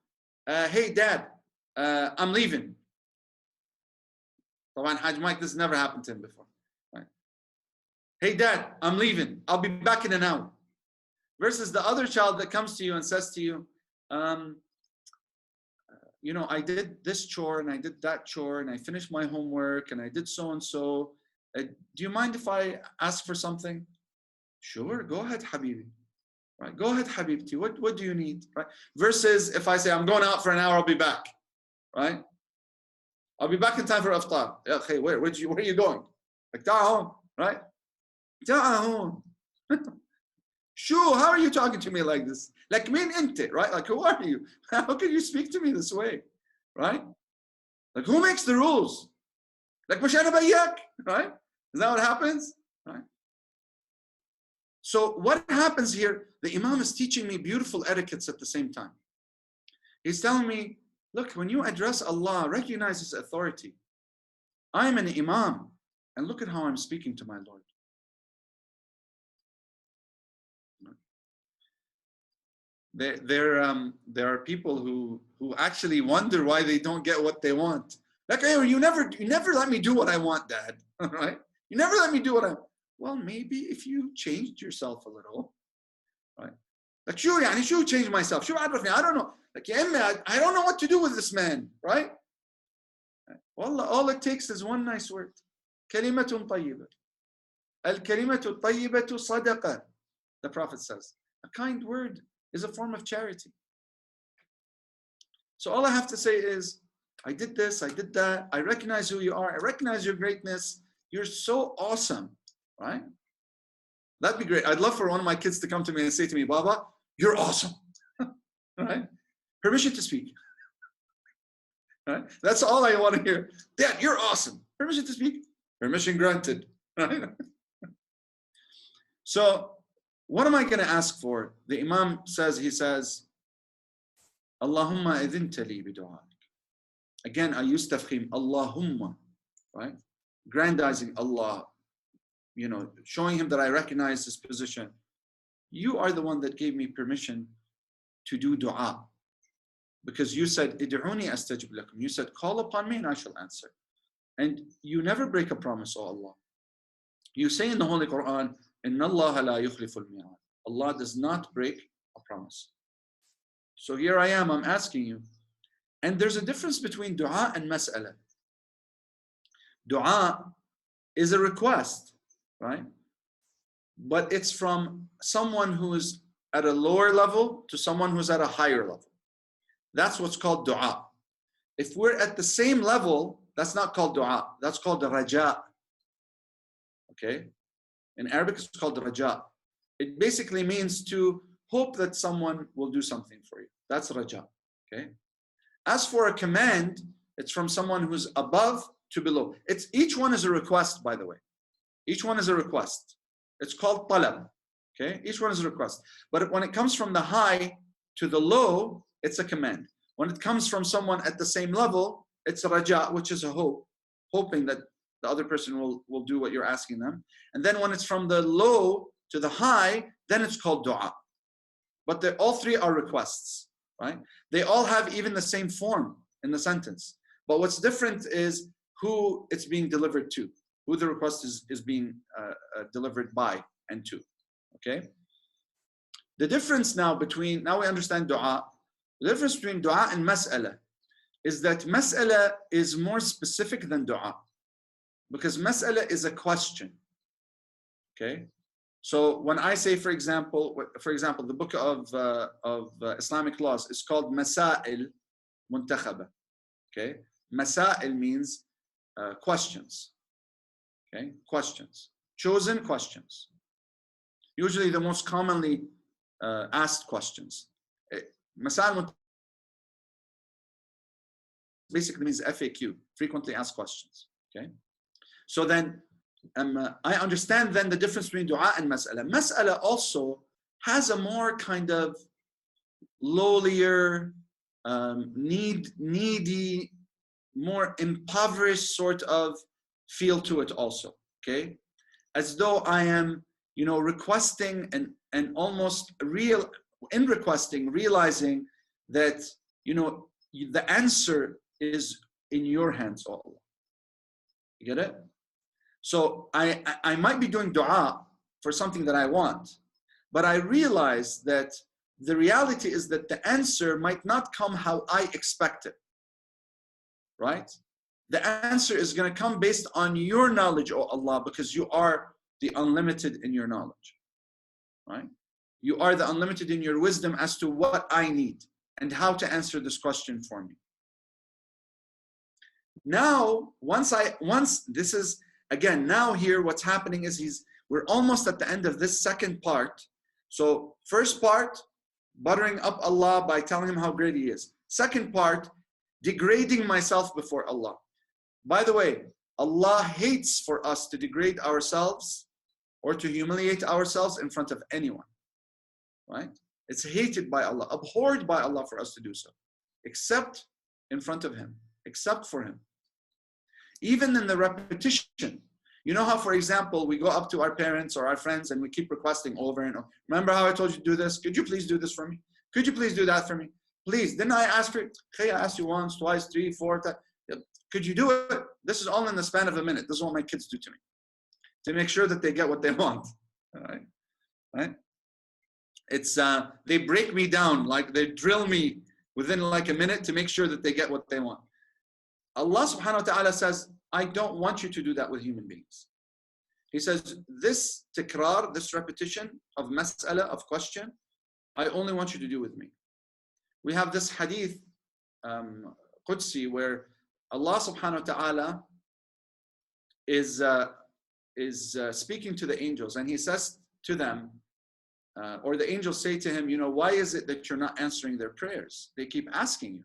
hey, Dad, I'm leaving. Hajj Mike, this has never happened to him before. Right? Hey, Dad, I'm leaving. I'll be back in an hour. Versus the other child that comes to you and says to you, you know, I did this chore and I did that chore and I finished my homework and I did so and so. Do you mind if I ask for something? Sure, go ahead, Habibi. Right? Go ahead, Habibti. What do you need? Right? Versus if I say, I'm going out for an hour, I'll be back. Right? I'll be back in time for Iftar. Okay, where are you going? Like, ta'ahun, right? Ta'ahun. Sure, how are you talking to me like this? Like, min inte, right? Like, who are you? How can you speak to me this way? Right? Like, who makes the rules? Like, مش أنا بياك, right? Is that what happens? Right? So what happens here? The Imam is teaching me beautiful etiquettes at the same time. He's telling me, look, when you address Allah, recognize His authority. I'm an Imam, and look at how I'm speaking to my Lord. There are people who actually wonder why they don't get what they want. Like, hey, you never let me do what I want, Dad. Right? You never let me do what I want. Well, maybe if you changed yourself a little, right? Like, sure, يعني شو change myself? Sure, I don't know. Like, I don't know what to do with this man, right? Well, all it takes is one nice word. كلمة طيبة. الكلمة الطيبة صدقة. The Prophet says, a kind word is a form of charity. So all I have to say is, I did this, I did that. I recognize who you are. I recognize your greatness. You're so awesome. Right? That'd be great. I'd love for one of my kids to come to me and say to me, Baba, you're awesome. Right? Permission to speak. Right? That's all I want to hear. Dad, you're awesome. Permission to speak. Permission granted. Right? So what am I going to ask for? The Imam says, he says, Allahumma idhinta li bidu'aik. Again, I use tafkhim. Allahumma. Right? Grandizing Allah. You know, showing him that I recognize his position. You are the one that gave me permission to do dua. Because you said, Id'uni astajib lakum. You said, call upon me and I shall answer. And you never break a promise, O Allah. You say in the Holy Quran, Inna Allah la yukhliful mi'ad. Allah does not break a promise. So here I am, I'm asking you. And there's a difference between dua and mas'ala. Dua is a request. Right? But it's from someone who's at a lower level to someone who's at a higher level. That's what's called dua. If we're at the same level, that's not called dua. That's called the raja. Okay? In Arabic, it's called the raja. It basically means to hope that someone will do something for you. That's raja. Okay? As for a command, it's from someone who's above to below. Each one is a request, by the way. Each one is a request. It's called talab. Okay, each one is a request. But when it comes from the high to the low, it's a command. When it comes from someone at the same level, it's a raja, which is a hope, hoping that the other person will do what you're asking them. And then when it's from the low to the high, then it's called dua. But all three are requests, right? They all have even the same form in the sentence. But what's different is who it's being delivered to, who the request is being delivered by and to. Okay. The difference now we understand dua. The difference between dua and mas'ala is that mas'ala is more specific than dua, because mas'ala is a question. Okay. So when I say, for example, the book of Islamic laws is called Masail Muntakhaba. Okay. Masail means questions. Okay. Questions. Chosen questions. Usually the most commonly asked questions. Masail basically means FAQ, frequently asked questions. Okay. So then I understand then the difference between dua and mas'ala. Mas'ala also has a more kind of lowlier, needy, more impoverished sort of feel to it also. Okay, as though I am, requesting and almost requesting, realizing that the answer is in your hands, oh Allah. You get it? So I might be doing dua for something that I want, but I realize that the reality is that the answer might not come how I expect it, right? The answer is going to come based on your knowledge, oh Allah, because you are the unlimited in your knowledge, right? You are the unlimited in your wisdom as to what I need and how to answer this question for me. Now, now here what's happening is we're almost at the end of this second part. So first part, buttering up Allah by telling him how great he is. Second part, degrading myself before Allah. By the way, Allah hates for us to degrade ourselves or to humiliate ourselves in front of anyone, right? It's hated by Allah, abhorred by Allah for us to do so, except in front of him, except for him. Even in the repetition, you know how, for example, we go up to our parents or our friends and we keep requesting over and over. Remember how I told you to do this? Could you please do this for me? Could you please do that for me? Please. Didn't I ask for it? Okay, I asked you once, twice, 3, 4 times. Could you do it? This is all in the span of a minute. This is what my kids do to me, to make sure that they get what they want. All right? Right? It's they break me down, like they drill me within like a minute to make sure that they get what they want. Allah subhanahu wa ta'ala says, I don't want you to do that with human beings. He says, this tikrar, this repetition of mas'ala, of question, I only want you to do with me. We have this hadith, Qudsi, where Allah subhanahu wa ta'ala is speaking to the angels, and he says to them, or the angels say to him, why is it that you're not answering their prayers? They keep asking you,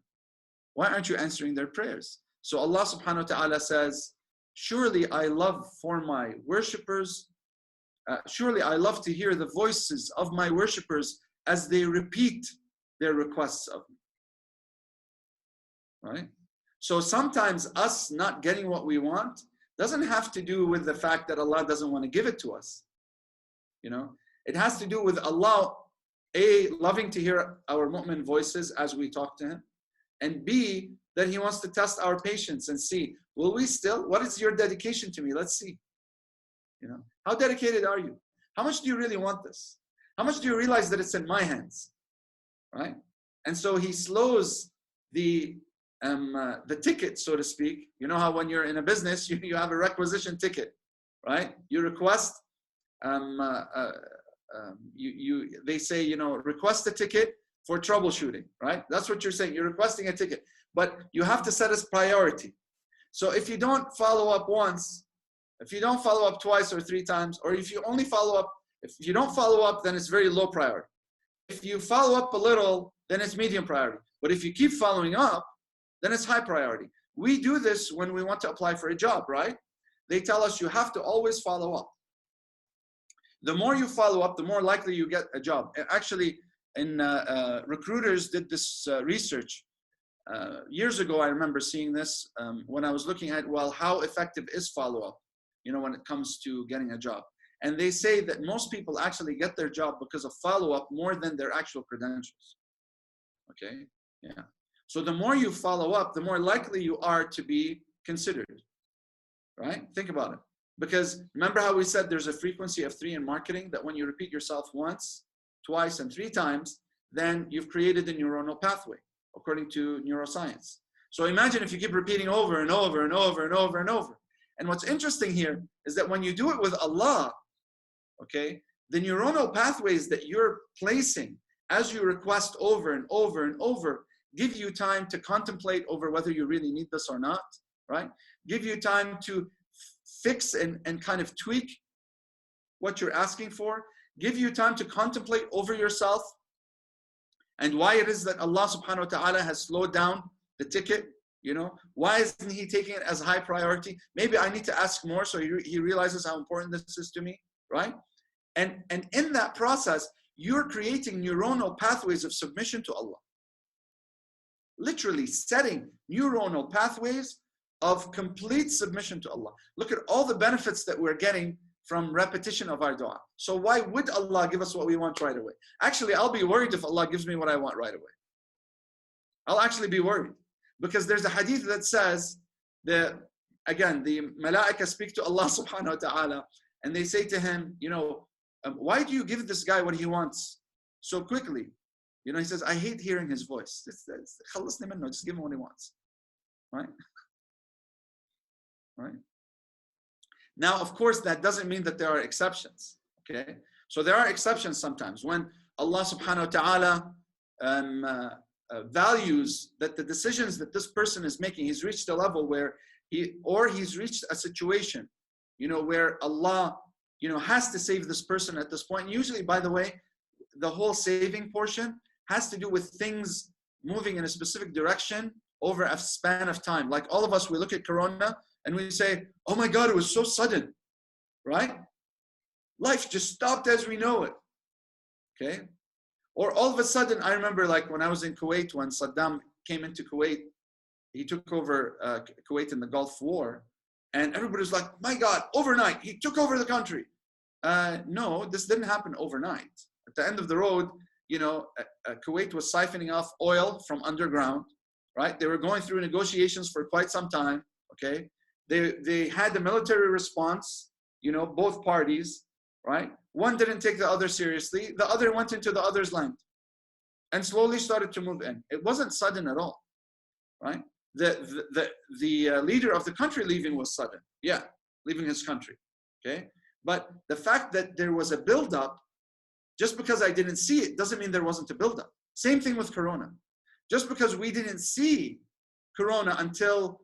why aren't you answering their prayers? So Allah subhanahu wa ta'ala says, surely I love for my worshippers, surely I love to hear the voices of my worshippers as they repeat their requests of me. Right? So sometimes us not getting what we want doesn't have to do with the fact that Allah doesn't want to give it to us. It has to do with Allah, A, loving to hear our mu'min voices as we talk to him, and B, that he wants to test our patience and see, what is your dedication to me? Let's see. How dedicated are you? How much do you really want this? How much do you realize that it's in my hands? Right? And so he slows the ticket, so to speak. You know how when you're in a business, you have a requisition ticket, right? You request, they say, request a ticket for troubleshooting, right? That's what you're saying. You're requesting a ticket, but you have to set as priority. So if you don't follow up once, if you don't follow up twice or 3 times, or if you only follow up, if you don't follow up, then it's very low priority. If you follow up a little, then it's medium priority. But if you keep following up, then it's high priority. We do this when we want to apply for a job, right? They tell us you have to always follow up. The more you follow up, the more likely you get a job. Actually, recruiters did this research years ago. I remember seeing this when I was looking at, well, how effective is follow-up, when it comes to getting a job. And they say that most people actually get their job because of follow-up more than their actual credentials. Okay, yeah. So the more you follow up, the more likely you are to be considered, right? Think about it. Because remember how we said there's a frequency of 3 in marketing, that when you repeat yourself once, twice, and 3 times, then you've created a neuronal pathway, according to neuroscience. So imagine if you keep repeating over and over and over and over and over. And what's interesting here is that when you do it with Allah, okay, the neuronal pathways that you're placing as you request over and over and over give you time to contemplate over whether you really need this or not, right? Give you time to fix and kind of tweak what you're asking for. Give you time to contemplate over yourself and why it is that Allah subhanahu wa ta'ala has slowed down the ticket. Why isn't he taking it as high priority? Maybe I need to ask more so he realizes how important this is to me, right? And in that process, you're creating neuronal pathways of submission to Allah. Literally setting neuronal pathways of complete submission to Allah. Look at all the benefits that we're getting from repetition of our dua. So why would Allah give us what we want right away? Actually, I'll be worried if Allah gives me what I want right away. I'll actually be worried. Because there's a hadith that says that, again, the malaika speak to Allah subhanahu wa ta'ala and they say to him, why do you give this guy what he wants so quickly? He says, I hate hearing his voice. Just give him what he wants. Right? Right? Now, of course, that doesn't mean that there are exceptions. Okay? So there are exceptions sometimes when Allah subhanahu wa ta'ala values that the decisions that this person is making, he's reached a level where he's reached a situation, where Allah, has to save this person at this point. And usually, by the way, the whole saving portion has to do with things moving in a specific direction over a span of time. Like all of us, we look at Corona and we say, oh my God, it was so sudden, right? Life just stopped as we know it, okay? Or all of a sudden, I remember like when I was in Kuwait, when Saddam came into Kuwait, he took over Kuwait in the Gulf War, and everybody was like, my God, overnight, he took over the country. No, this didn't happen overnight. At the end of the road, Kuwait was siphoning off oil from underground, right? They were going through negotiations for quite some time, okay? They had the military response, both parties, right? One didn't take the other seriously. The other went into the other's land and slowly started to move in. It wasn't sudden at all, right? The leader of the country leaving was sudden. Yeah, leaving his country, okay? But the fact that there was a buildup, just because I didn't see it, doesn't mean there wasn't a buildup. Same thing with Corona. Just because we didn't see Corona until,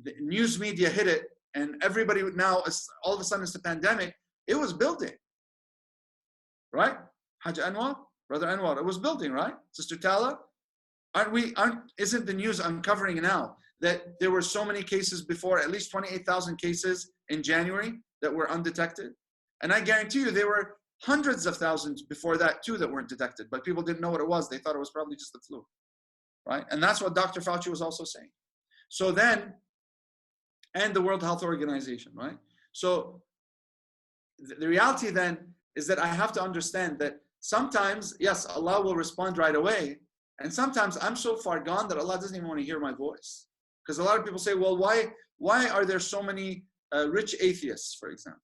the news media hit it and everybody now, all of a sudden it's a pandemic, it was building, right? Hajj Anwar, Brother Anwar, it was building, right? Sister Tala, isn't the news uncovering now that there were so many cases before, at least 28,000 cases in January that were undetected? And I guarantee you there were hundreds of thousands before that too that weren't detected, but people didn't know what it was. They thought it was probably just the flu, right? And that's what Dr. Fauci was also saying. So then, and the World Health Organization, right? So the reality then is that I have to understand that sometimes, yes, Allah will respond right away. And sometimes I'm so far gone that Allah doesn't even want to hear my voice. Because a lot of people say, well, why are there so many rich atheists, for example?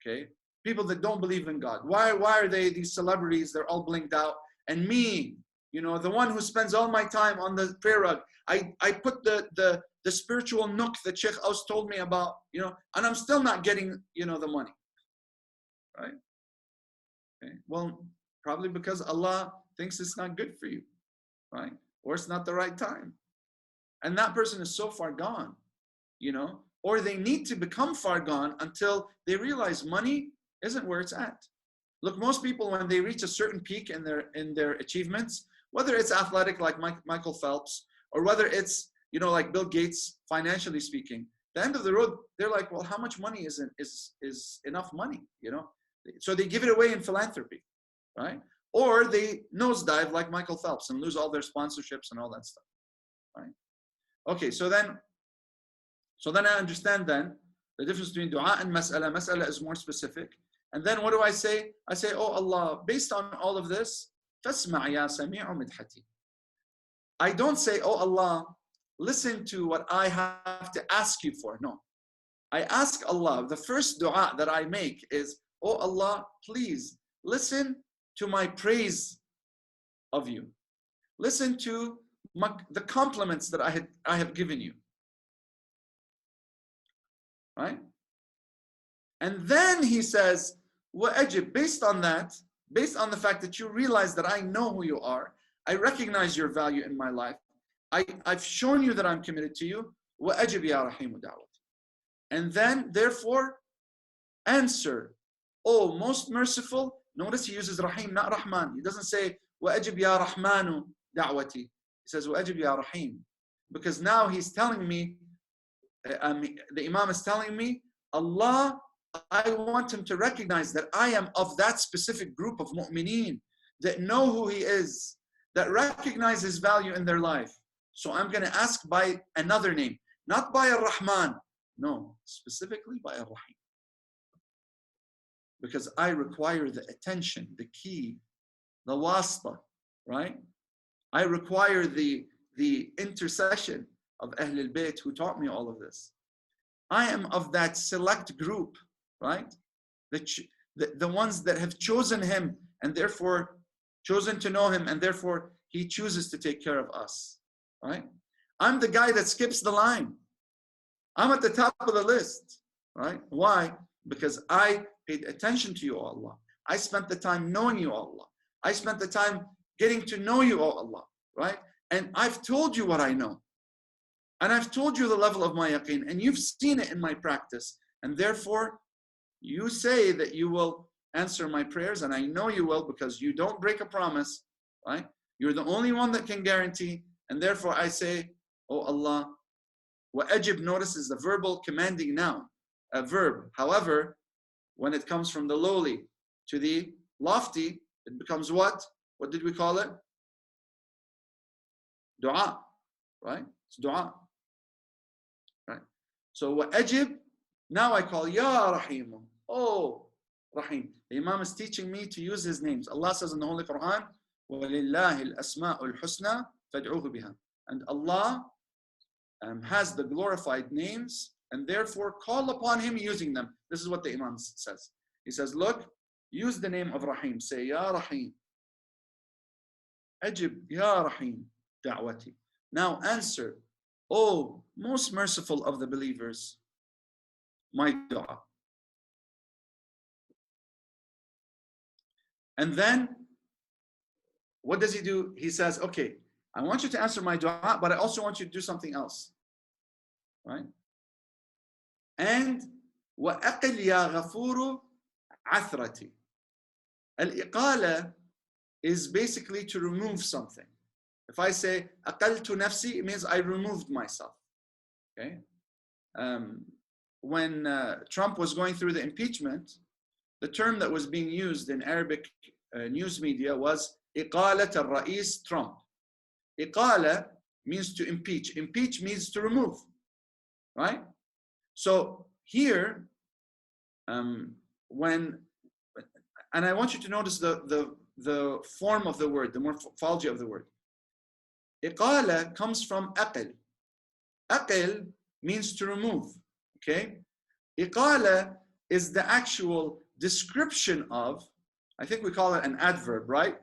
Okay, people that don't believe in God. Why are they these celebrities? They're all blinked out. And me, the one who spends all my time on the prayer rug, I put the spiritual nook that Sheikh Aous told me about, and I'm still not getting, the money, right? Okay. Well, probably because Allah thinks it's not good for you, right? Or it's not the right time. And that person is so far gone, or they need to become far gone until they realize money isn't where it's at. Look, most people, when they reach a certain peak in their achievements, whether it's athletic like Michael Phelps, or whether it's, like Bill Gates, financially speaking, the end of the road, they're like, well, how much money is enough money, you know? So they give it away in philanthropy, right? Or they nosedive like Michael Phelps and lose all their sponsorships and all that stuff, right? Okay, so then I understand then the difference between dua and mas'ala. Mas'ala is more specific. And then what do I say? I say, oh Allah, based on all of this, فَاسْمَعْ يَا سَمِيعُ مِدْحَتِي. I don't say, oh Allah, listen to what I have to ask you for. No. I ask Allah, the first dua that I make is, oh Allah, please listen to my praise of you. Listen to the compliments that I have given you. Right? And then he says, وَأَجِبْ, based on that, based on the fact that you realize that I know who you are, I recognize your value in my life, I've shown you that I'm committed to you, وَأَجِبْ يَا رَحِيمُ دَعْوَتِي. And then, therefore, answer, oh, most merciful. Notice he uses Rahim, not Rahman. He doesn't say, وَأَجِبْ يَا رَحْمَانُ دَعْوَتِي. He says, وَأَجِبْ يَا Rahim. Because now he's telling me, the Imam is telling me, Allah, I want him to recognize that I am of that specific group of mu'mineen that know who he is, that recognize his value in their life. So I'm going to ask by another name, not by Ar-Rahman, no, specifically by Ar-Rahim. Because I require the attention, the key, the wasta, right? I require the intercession of Ahlul Bayt who taught me all of this. I am of that select group, right? The ones that have chosen him and therefore chosen to know him, and therefore he chooses to take care of us, right? I'm the guy that skips the line. I'm at the top of the list, right? Why? Because I paid attention to you, O Allah. I spent the time knowing you, O Allah. I spent the time getting to know you, O Allah, right? And I've told you what I know. And I've told you the level of my yaqeen, and you've seen it in my practice. And therefore, you say that you will answer my prayers, and I know you will because you don't break a promise, right? You're the only one that can guarantee. And therefore, I say, oh Allah, وَأَجِبْ, notice, is the verbal commanding noun, a verb. However, when it comes from the lowly to the lofty, it becomes what? What did we call it? Dua, right? It's dua. Right? So وَأَجِبْ, now I call Ya Rahim. Oh, Rahim. The Imam is teaching me to use his names. Allah says in the Holy Quran, وَلِلَّهِ الْأَسْمَاءُ الْحُسْنَى فَادْعُوهُ بِهَا. And Allah has the glorified names, and therefore call upon him using them. This is what the Imam says. He says, look, use the name of Rahim. Say, Ya Rahim. Ajib, Ya Rahim, da'wati. Now answer, oh, most merciful of the believers, my dua. And then, what does he do? He says, okay, I want you to answer my dua, but I also want you to do something else. Right? And وَأَقِلْ يَا غَفُورُ عَثْرَتِي. Al-iqala is basically to remove something. If I say أَقَلْتُ نَفْسِي, it means I removed myself. Okay? When Trump was going through the impeachment, the term that was being used in Arabic news media was إِقَالَةَ الرَّئِيس Trump. Iqala means to impeach. Impeach means to remove. Right? So here, and I want you to notice the form of the word, the morphology of the word. Iqala comes from aqil. Aqil means to remove. Okay? Iqala is the actual description of, I think we call it an adverb, right?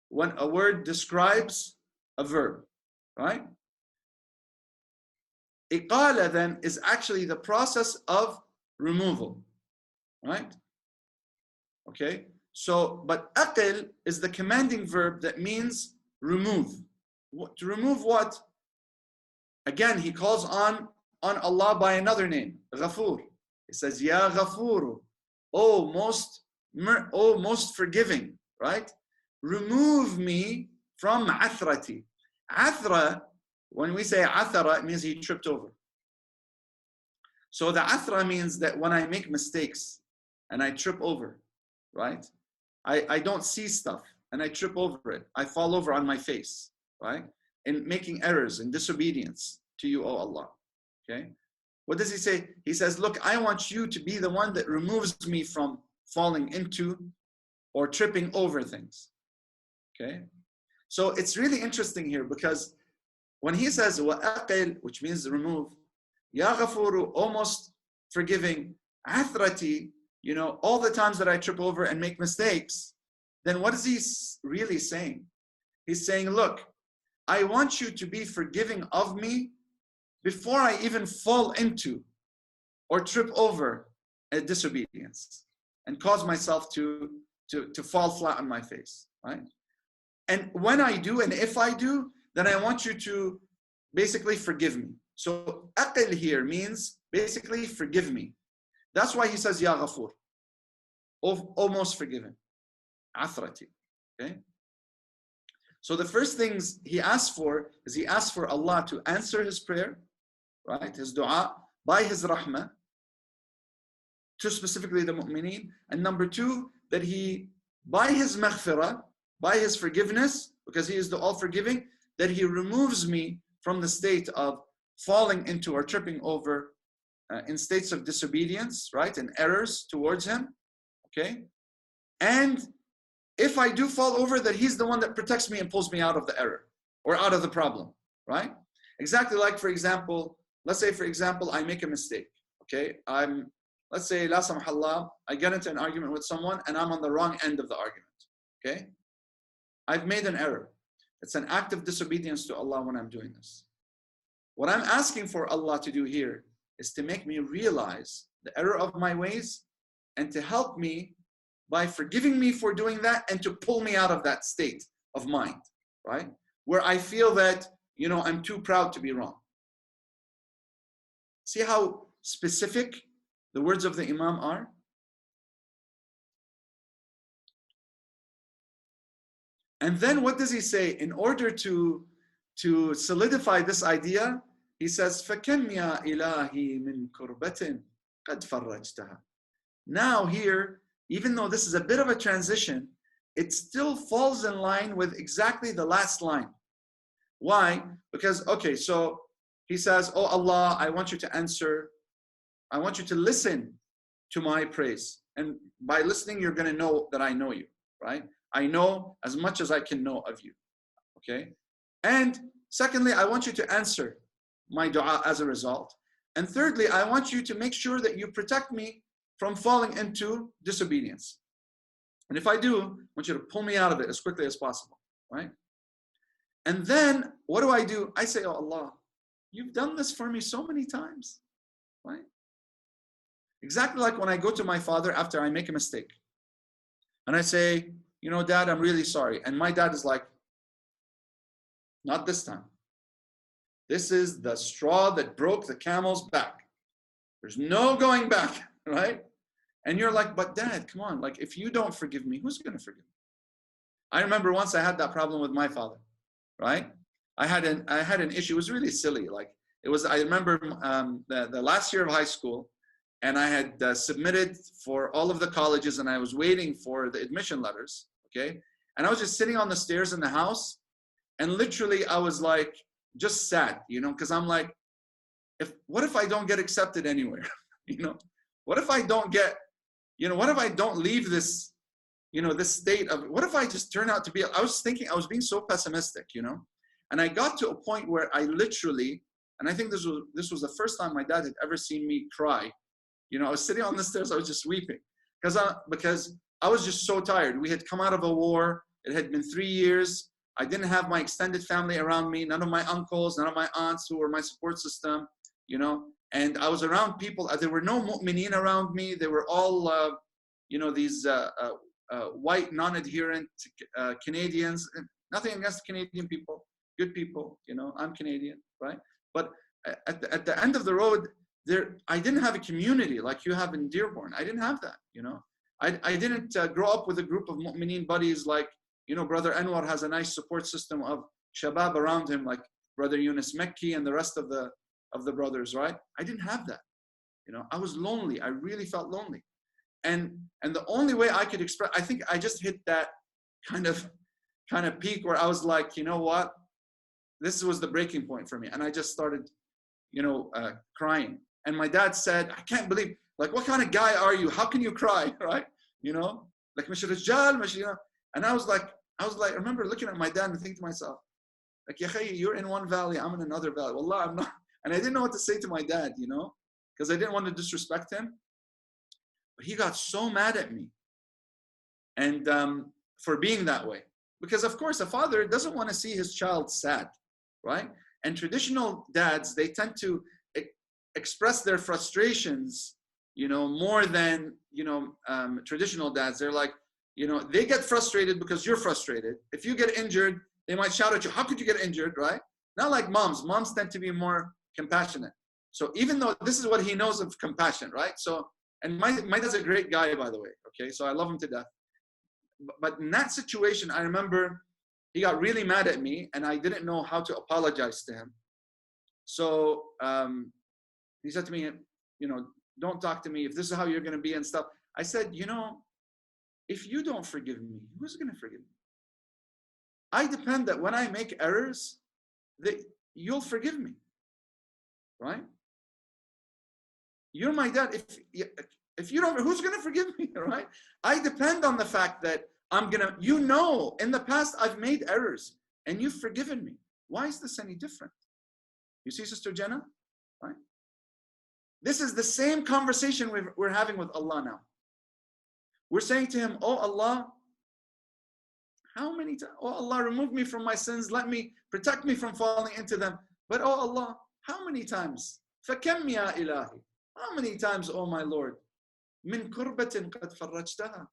When a word describes a verb, right? Iqala then is actually the process of removal, right? Okay, so, but aqil is the commanding verb that means remove. To remove what? Again, he calls on Allah by another name, Ghafoor. He says, Ya Ghafoor, oh most forgiving, right? Remove me from athrati. Athra, when we say athara, it means he tripped over. So the athra means that when I make mistakes and I trip over, right? I don't see stuff and I trip over it. I fall over on my face, right? In making errors and disobedience to you, O Allah. Okay? What does he say? He says, look, I want you to be the one that removes me from falling into or tripping over things. Okay? So it's really interesting here because when he says وَأَقِل, which means remove, Ya Ghafuru, almost forgiving, Athrati, you know, all the times that I trip over and make mistakes, then what is he really saying? He's saying, look, I want you to be forgiving of me before I even fall into or trip over a disobedience and cause myself to fall flat on my face, right? And when I do, and if I do, then I want you to basically forgive me. So aqil here means basically forgive me. That's why he says Ya Ghafur, almost forgiven. Athrati. Okay? So the first things he asks for is he asks for Allah to answer his prayer, right? His dua, by his rahmah, to specifically the mu'mineen. And number two, that he, by his maghfirah, by his forgiveness, because he is the all-forgiving, that he removes me from the state of falling into or tripping over in states of disobedience, right? And errors towards him, okay? And if I do fall over, that he's the one that protects me and pulls me out of the error or out of the problem, right? Exactly like, for example, let's say, for example, I make a mistake, okay? Let's say, la samhallah, I get into an argument with someone and I'm on the wrong end of the argument, okay? I've made an error. It's an act of disobedience to Allah when I'm doing this. What I'm asking for Allah to do here is to make me realize the error of my ways and to help me by forgiving me for doing that and to pull me out of that state of mind, right? Where I feel that, you know, I'm too proud to be wrong. See how specific the words of the Imam are? And then what does he say? In order to solidify this idea, he says, فَكَمْ يَا إِلَهِي مِنْ كُرْبَةٍ قَدْ فَرَّجْتَهَا. Now here, even though this is a bit of a transition, it still falls in line with exactly the last line. Why? Because, okay, so he says, oh Allah, I want you to answer, I want you to listen to my praise. And by listening, you're going to know that I know you, right? I know as much as I can know of you, okay? And secondly, I want you to answer my dua as a result. And thirdly, I want you to make sure that you protect me from falling into disobedience. And if I do, I want you to pull me out of it as quickly as possible, right? And then what do? I say, oh Allah, you've done this for me so many times, right? Exactly like when I go to my father after I make a mistake. And I say, you know, Dad, I'm really sorry. And my dad is like, not this time. This is the straw that broke the camel's back. There's no going back, right? And you're like, but Dad, come on. Like, if you don't forgive me, who's going to forgive me? I remember once I had that problem with my father, right? I had an issue. It was really silly. Like, it was, I remember the last year of high school, and I had submitted for all of the colleges, and I was waiting for the admission letters, okay? And I was just sitting on the stairs in the house, and literally I was like, just sad, you know, because I'm like, what if I don't get accepted anywhere? You know, what if I don't get, you know, what if I don't leave this, you know, this state of, what if I just turn out to be, I was thinking, I was being so pessimistic, you know, and I got to a point where I literally, and I think this was the first time my dad had ever seen me cry. You know, I was sitting on the stairs, I was just weeping because I was just so tired. We had come out of a war. It had been 3 years. I didn't have my extended family around me, none of my uncles, none of my aunts who were my support system, you know, and I was around people, there were no mu'mineen around me. They were all, you know, these white, non-adherent Canadians. Nothing against Canadian people, good people, you know, I'm Canadian, right? But at the end of the road, I didn't have a community like you have in Dearborn. I didn't have that, you know. I didn't grow up with a group of mu'mineen buddies like, you know, Brother Anwar has a nice support system of shabab around him, like Brother Yunus Mekki and the rest of the brothers, right? I didn't have that. I was lonely. I really felt lonely. And the only way I could express, I think I just hit that kind of peak where I was like, you know what? This was the breaking point for me. And I just started, crying. And my dad said, I can't believe, like, what kind of guy are you? How can you cry, right? Like, مش رجال, مش, And I was like, I remember looking at my dad and thinking to myself, like, ya khayi, you're in one valley, I'm in another valley. Wallah, I'm not. And I didn't know what to say to my dad, because I didn't want to disrespect him. But he got so mad at me, and for being that way. Because of course, a father doesn't want to see his child sad, right? And traditional dads, they tend to express their frustrations, more than, traditional dads. They're like, they get frustrated because you're frustrated. If you get injured, they might shout at you, how could you get injured, right? Not like moms. Moms tend to be more compassionate. So even though this is what he knows of compassion, right? So, and my dad's a great guy, by the way, okay? So I love him to death. But in that situation, I remember he got really mad at me and I didn't know how to apologize to him. So he said to me, don't talk to me if this is how you're going to be and stuff. I said, if you don't forgive me, who's going to forgive me? I depend that when I make errors, that you'll forgive me, right? You're my dad. If you don't, who's going to forgive me, right? I depend on the fact that I'm going to, in the past I've made errors and you've forgiven me. Why is this any different? You see, Sister Jenna, right? This is the same conversation we're having with Allah now. We're saying to him, oh Allah, how many times, oh Allah, remove me from my sins, protect me from falling into them. But oh Allah, how many times? فَكَمْ يَا إِلَهِ, how many times, oh my Lord, مِنْ كُرْبَةٍ قَدْ فَرَّجْتَهَا,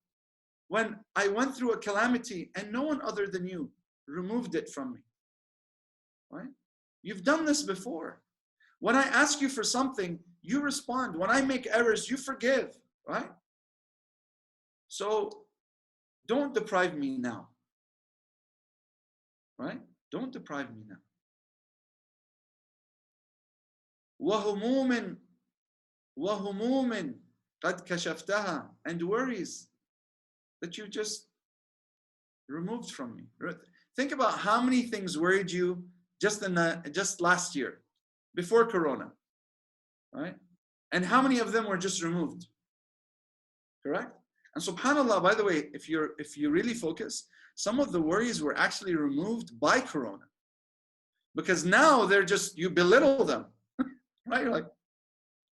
when I went through a calamity and no one other than you removed it from me, right? You've done this before. When I ask you for something, you respond. When I make errors, you forgive, right? So don't deprive me now, right? Don't deprive me now. وَهُمُومٍ قَدْ كَشَفْتَهَا, and worries that you just removed from me. Think about how many things worried you just last year, before Corona, right? And how many of them were just removed, correct? And subhanAllah, by the way, if you really focus, some of the worries were actually removed by Corona. Because now they're just, you belittle them, right? You're like,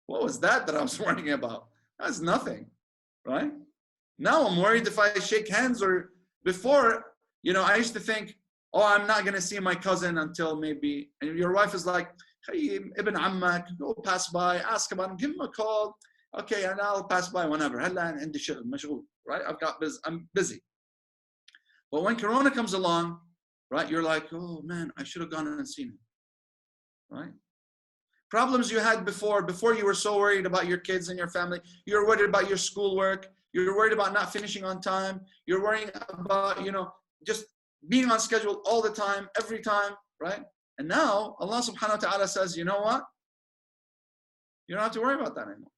what was that I was worrying about? That's nothing, right? Now I'm worried if I shake hands, or before, I used to think, oh, I'm not going to see my cousin until maybe, and your wife is like, hey, Ibn Ammak, go pass by, ask about him, give him a call. Okay, and I'll pass by whenever. Right? I'm busy. But when Corona comes along, right, you're like, oh man, I should have gone and seen him. Right? Problems you had before you were so worried about your kids and your family. You're worried about your schoolwork. You're worried about not finishing on time. You're worrying about, just being on schedule all the time, every time, right? And now Allah subhanahu wa ta'ala says, you know what? You don't have to worry about that anymore.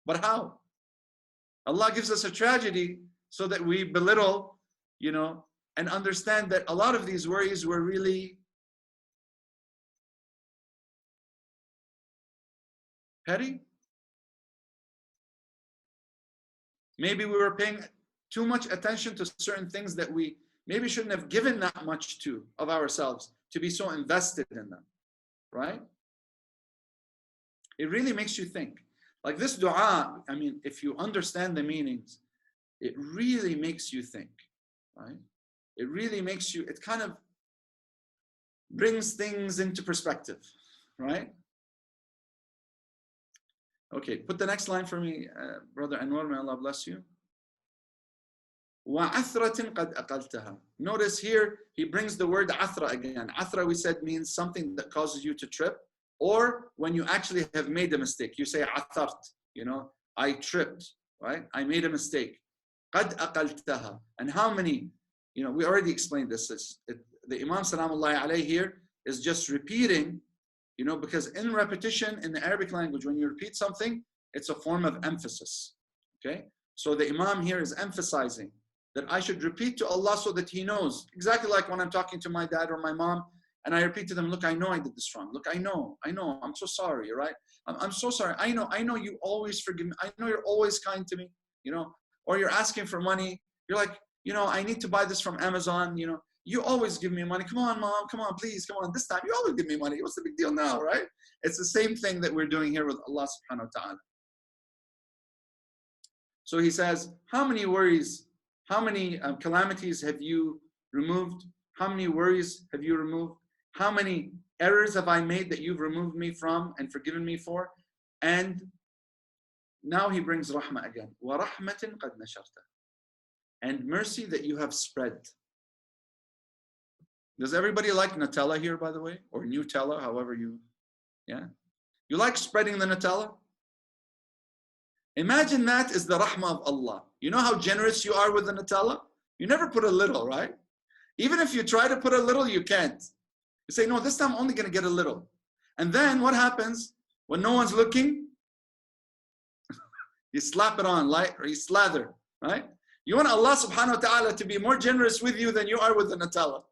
But how? Allah gives us a tragedy so that we belittle, and understand that a lot of these worries were really petty. Maybe we were paying too much attention to certain things that we maybe shouldn't have given that much to of ourselves, to be so invested in them, right? It really makes you think. Like this dua, I mean, if you understand the meanings, it really makes you think, right? It really makes you, it kind of brings things into perspective, right? Okay, put the next line for me, Brother Anwar, may Allah bless you. وَعَثْرَةٍ قَدْ أَقَلْتَهَا. Notice here, he brings the word athra again. Athra, we said, means something that causes you to trip, or when you actually have made a mistake. You say athart, I tripped, right? I made a mistake. قَدْ أَقَلْتَهَا. And how many, we already explained this. The Imam Salamullahi alayhi here is just repeating, You know, because in repetition in the Arabic language, when you repeat something, it's a form of emphasis. Okay? So the Imam here is emphasizing that I should repeat to Allah so that He knows. Exactly like when I'm talking to my dad or my mom, and I repeat to them, look, I know I did this wrong. Look, I know, I'm so sorry, right? I'm so sorry. I know you always forgive me. I know you're always kind to me, you know, or you're asking for money. You're like, you know, I need to buy this from Amazon, you know, you always give me money. Come on, mom, come on, please, come on. This time you always give me money. What's the big deal now, right? It's the same thing that we're doing here with Allah subhanahu wa ta'ala. So he says, how many worries, how many calamities have you removed? How many worries have you removed? How many errors have I made that you've removed me from and forgiven me for? And now he brings rahmah again. وَرَحْمَةٍ قَدْ نَشَرْتَ. And mercy that you have spread. Does everybody like Nutella here, by the way? Or Nutella, however you, yeah? You like spreading the Nutella? Imagine that is the rahmah of Allah. You know how generous you are with the Nutella? You never put a little, right? Even if you try to put a little, you can't. You say, no, this time I'm only going to get a little. And then what happens when no one's looking? You slap it on, light, or you slather, right? You want Allah subhanahu wa ta'ala to be more generous with you than you are with the Nutella.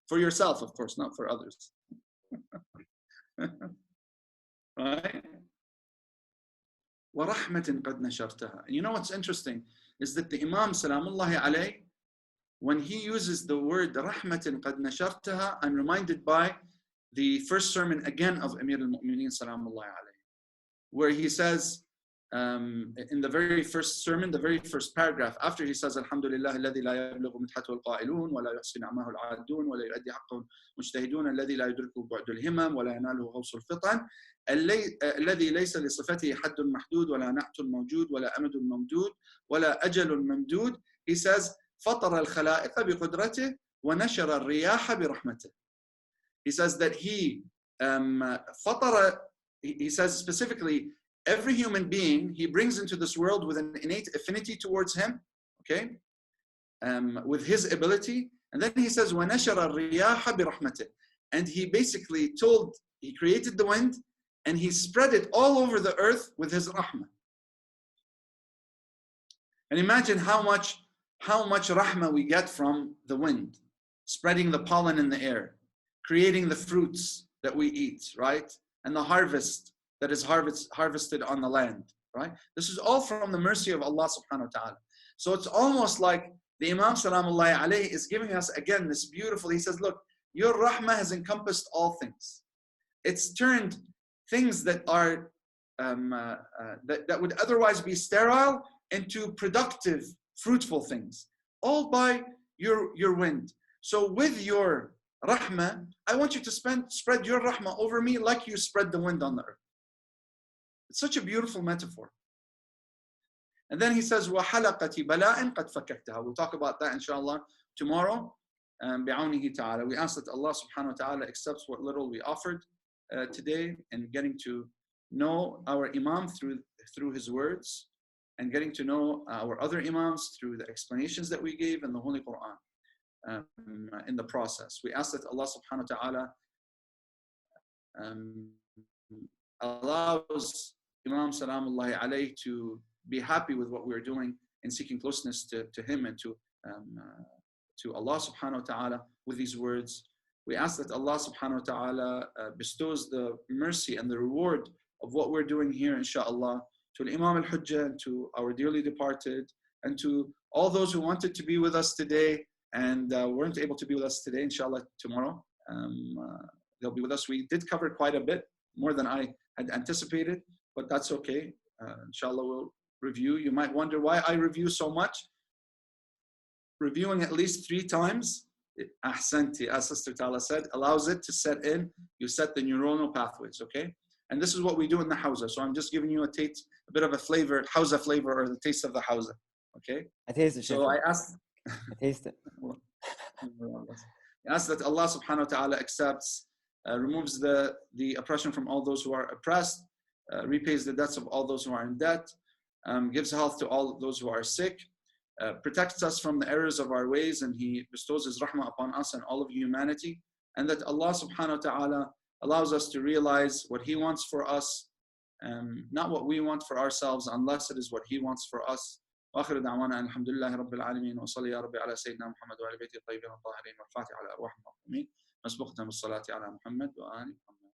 For yourself, of course, not for others. Right? وَرَحْمَةٍ قَدْ نَشَرْتَهَا. You know what's interesting is that the Imam Salamullahi alayhi, when he uses the word رَحْمَةٍ قَدْ نَشَرْتَهَا, I'm reminded by the first sermon again of Amir al-Mu'mineen Salamullahi alayhi, where he says, in the very first sermon, the very first paragraph, after he says, Alhamdulillah, الذي لا يبلغ مدحته القائلون ولا يحسن عماه العادون ولا يؤدي حقه المجتهدون الذي لا يدركه بعد الهمم ولا يناله غوص الفطن الذي ليس لصفته حد محدود ولا نعت موجود ولا أمد ممدود ولا أجل ممدود. He says, فطر الخلائق بقدرته ونشر الرياح برحمته. He says that he فطر, he says specifically, every human being he brings into this world with an innate affinity towards him, okay, with his ability. And then he says, وَنَشَرَ الرِّيَاحَ بِرَحْمَتِهِ. And he basically he created the wind and he spread it all over the earth with his rahmah. And imagine how much rahmah we get from the wind, spreading the pollen in the air, creating the fruits that we eat, right? And the harvest that is harvested on the land, right? This is all from the mercy of Allah subhanahu wa ta'ala. So it's almost like the Imam Salamullahi alayhi is giving us again this beautiful, he says, look, your rahmah has encompassed all things. It's turned things that are, that would otherwise be sterile into productive, fruitful things, all by your wind. So with your rahmah, I want you to spread your rahmah over me like you spread the wind on the earth. It's such a beautiful metaphor. And then he says, وَحَلَقَةِ بَلَاءٍ قَدْ فَكَكْتَهَا. We'll talk about that inshallah tomorrow. بِعَوْنِهِ تَعَالَى. We ask that Allah subhanahu wa ta'ala accepts what little we offered today, and getting to know our Imam through his words, and getting to know our other Imams through the explanations that we gave in the Holy Quran in the process. We ask that Allah subhanahu wa ta'ala allows Imam Salamullahi alayhi to be happy with what we're doing and seeking closeness to him and to Allah subhanahu wa ta'ala with these words. We ask that Allah subhanahu wa ta'ala bestows the mercy and the reward of what we're doing here, inshaAllah, to Imam al-Hujjah and to our dearly departed, and to all those who wanted to be with us today and weren't able to be with us today. Inshallah, tomorrow they'll be with us. We did cover quite a bit, more than I had anticipated, but that's okay. Inshallah, we'll review. You might wonder why I review so much. Reviewing at least 3 times, ahsanti, as Sister Tala said, allows it to set in. You set the neuronal pathways, okay? And this is what we do in the Hawza. So I'm just giving you a bit of a flavor, Hawza flavor, or the taste of the Hawza, okay? I taste it. So I asked. I taste it. I ask that Allah subhanahu wa ta'ala accepts, removes the oppression from all those who are oppressed, repays the debts of all those who are in debt, gives health to all those who are sick, protects us from the errors of our ways, and He bestows His rahmah upon us and all of humanity. And that Allah subhanahu wa ta'ala allows us to realize what He wants for us, not what we want for ourselves, unless it is what He wants for us. وآخر دعوانا أن الحمد لله رب العالمين وصلي يا ربي على سيدنا محمد وآل بيته الطيبين الطاهرين والفاتحة على أرواح المرحومين مسبوقة بالصلاة على محمد وآل محمد.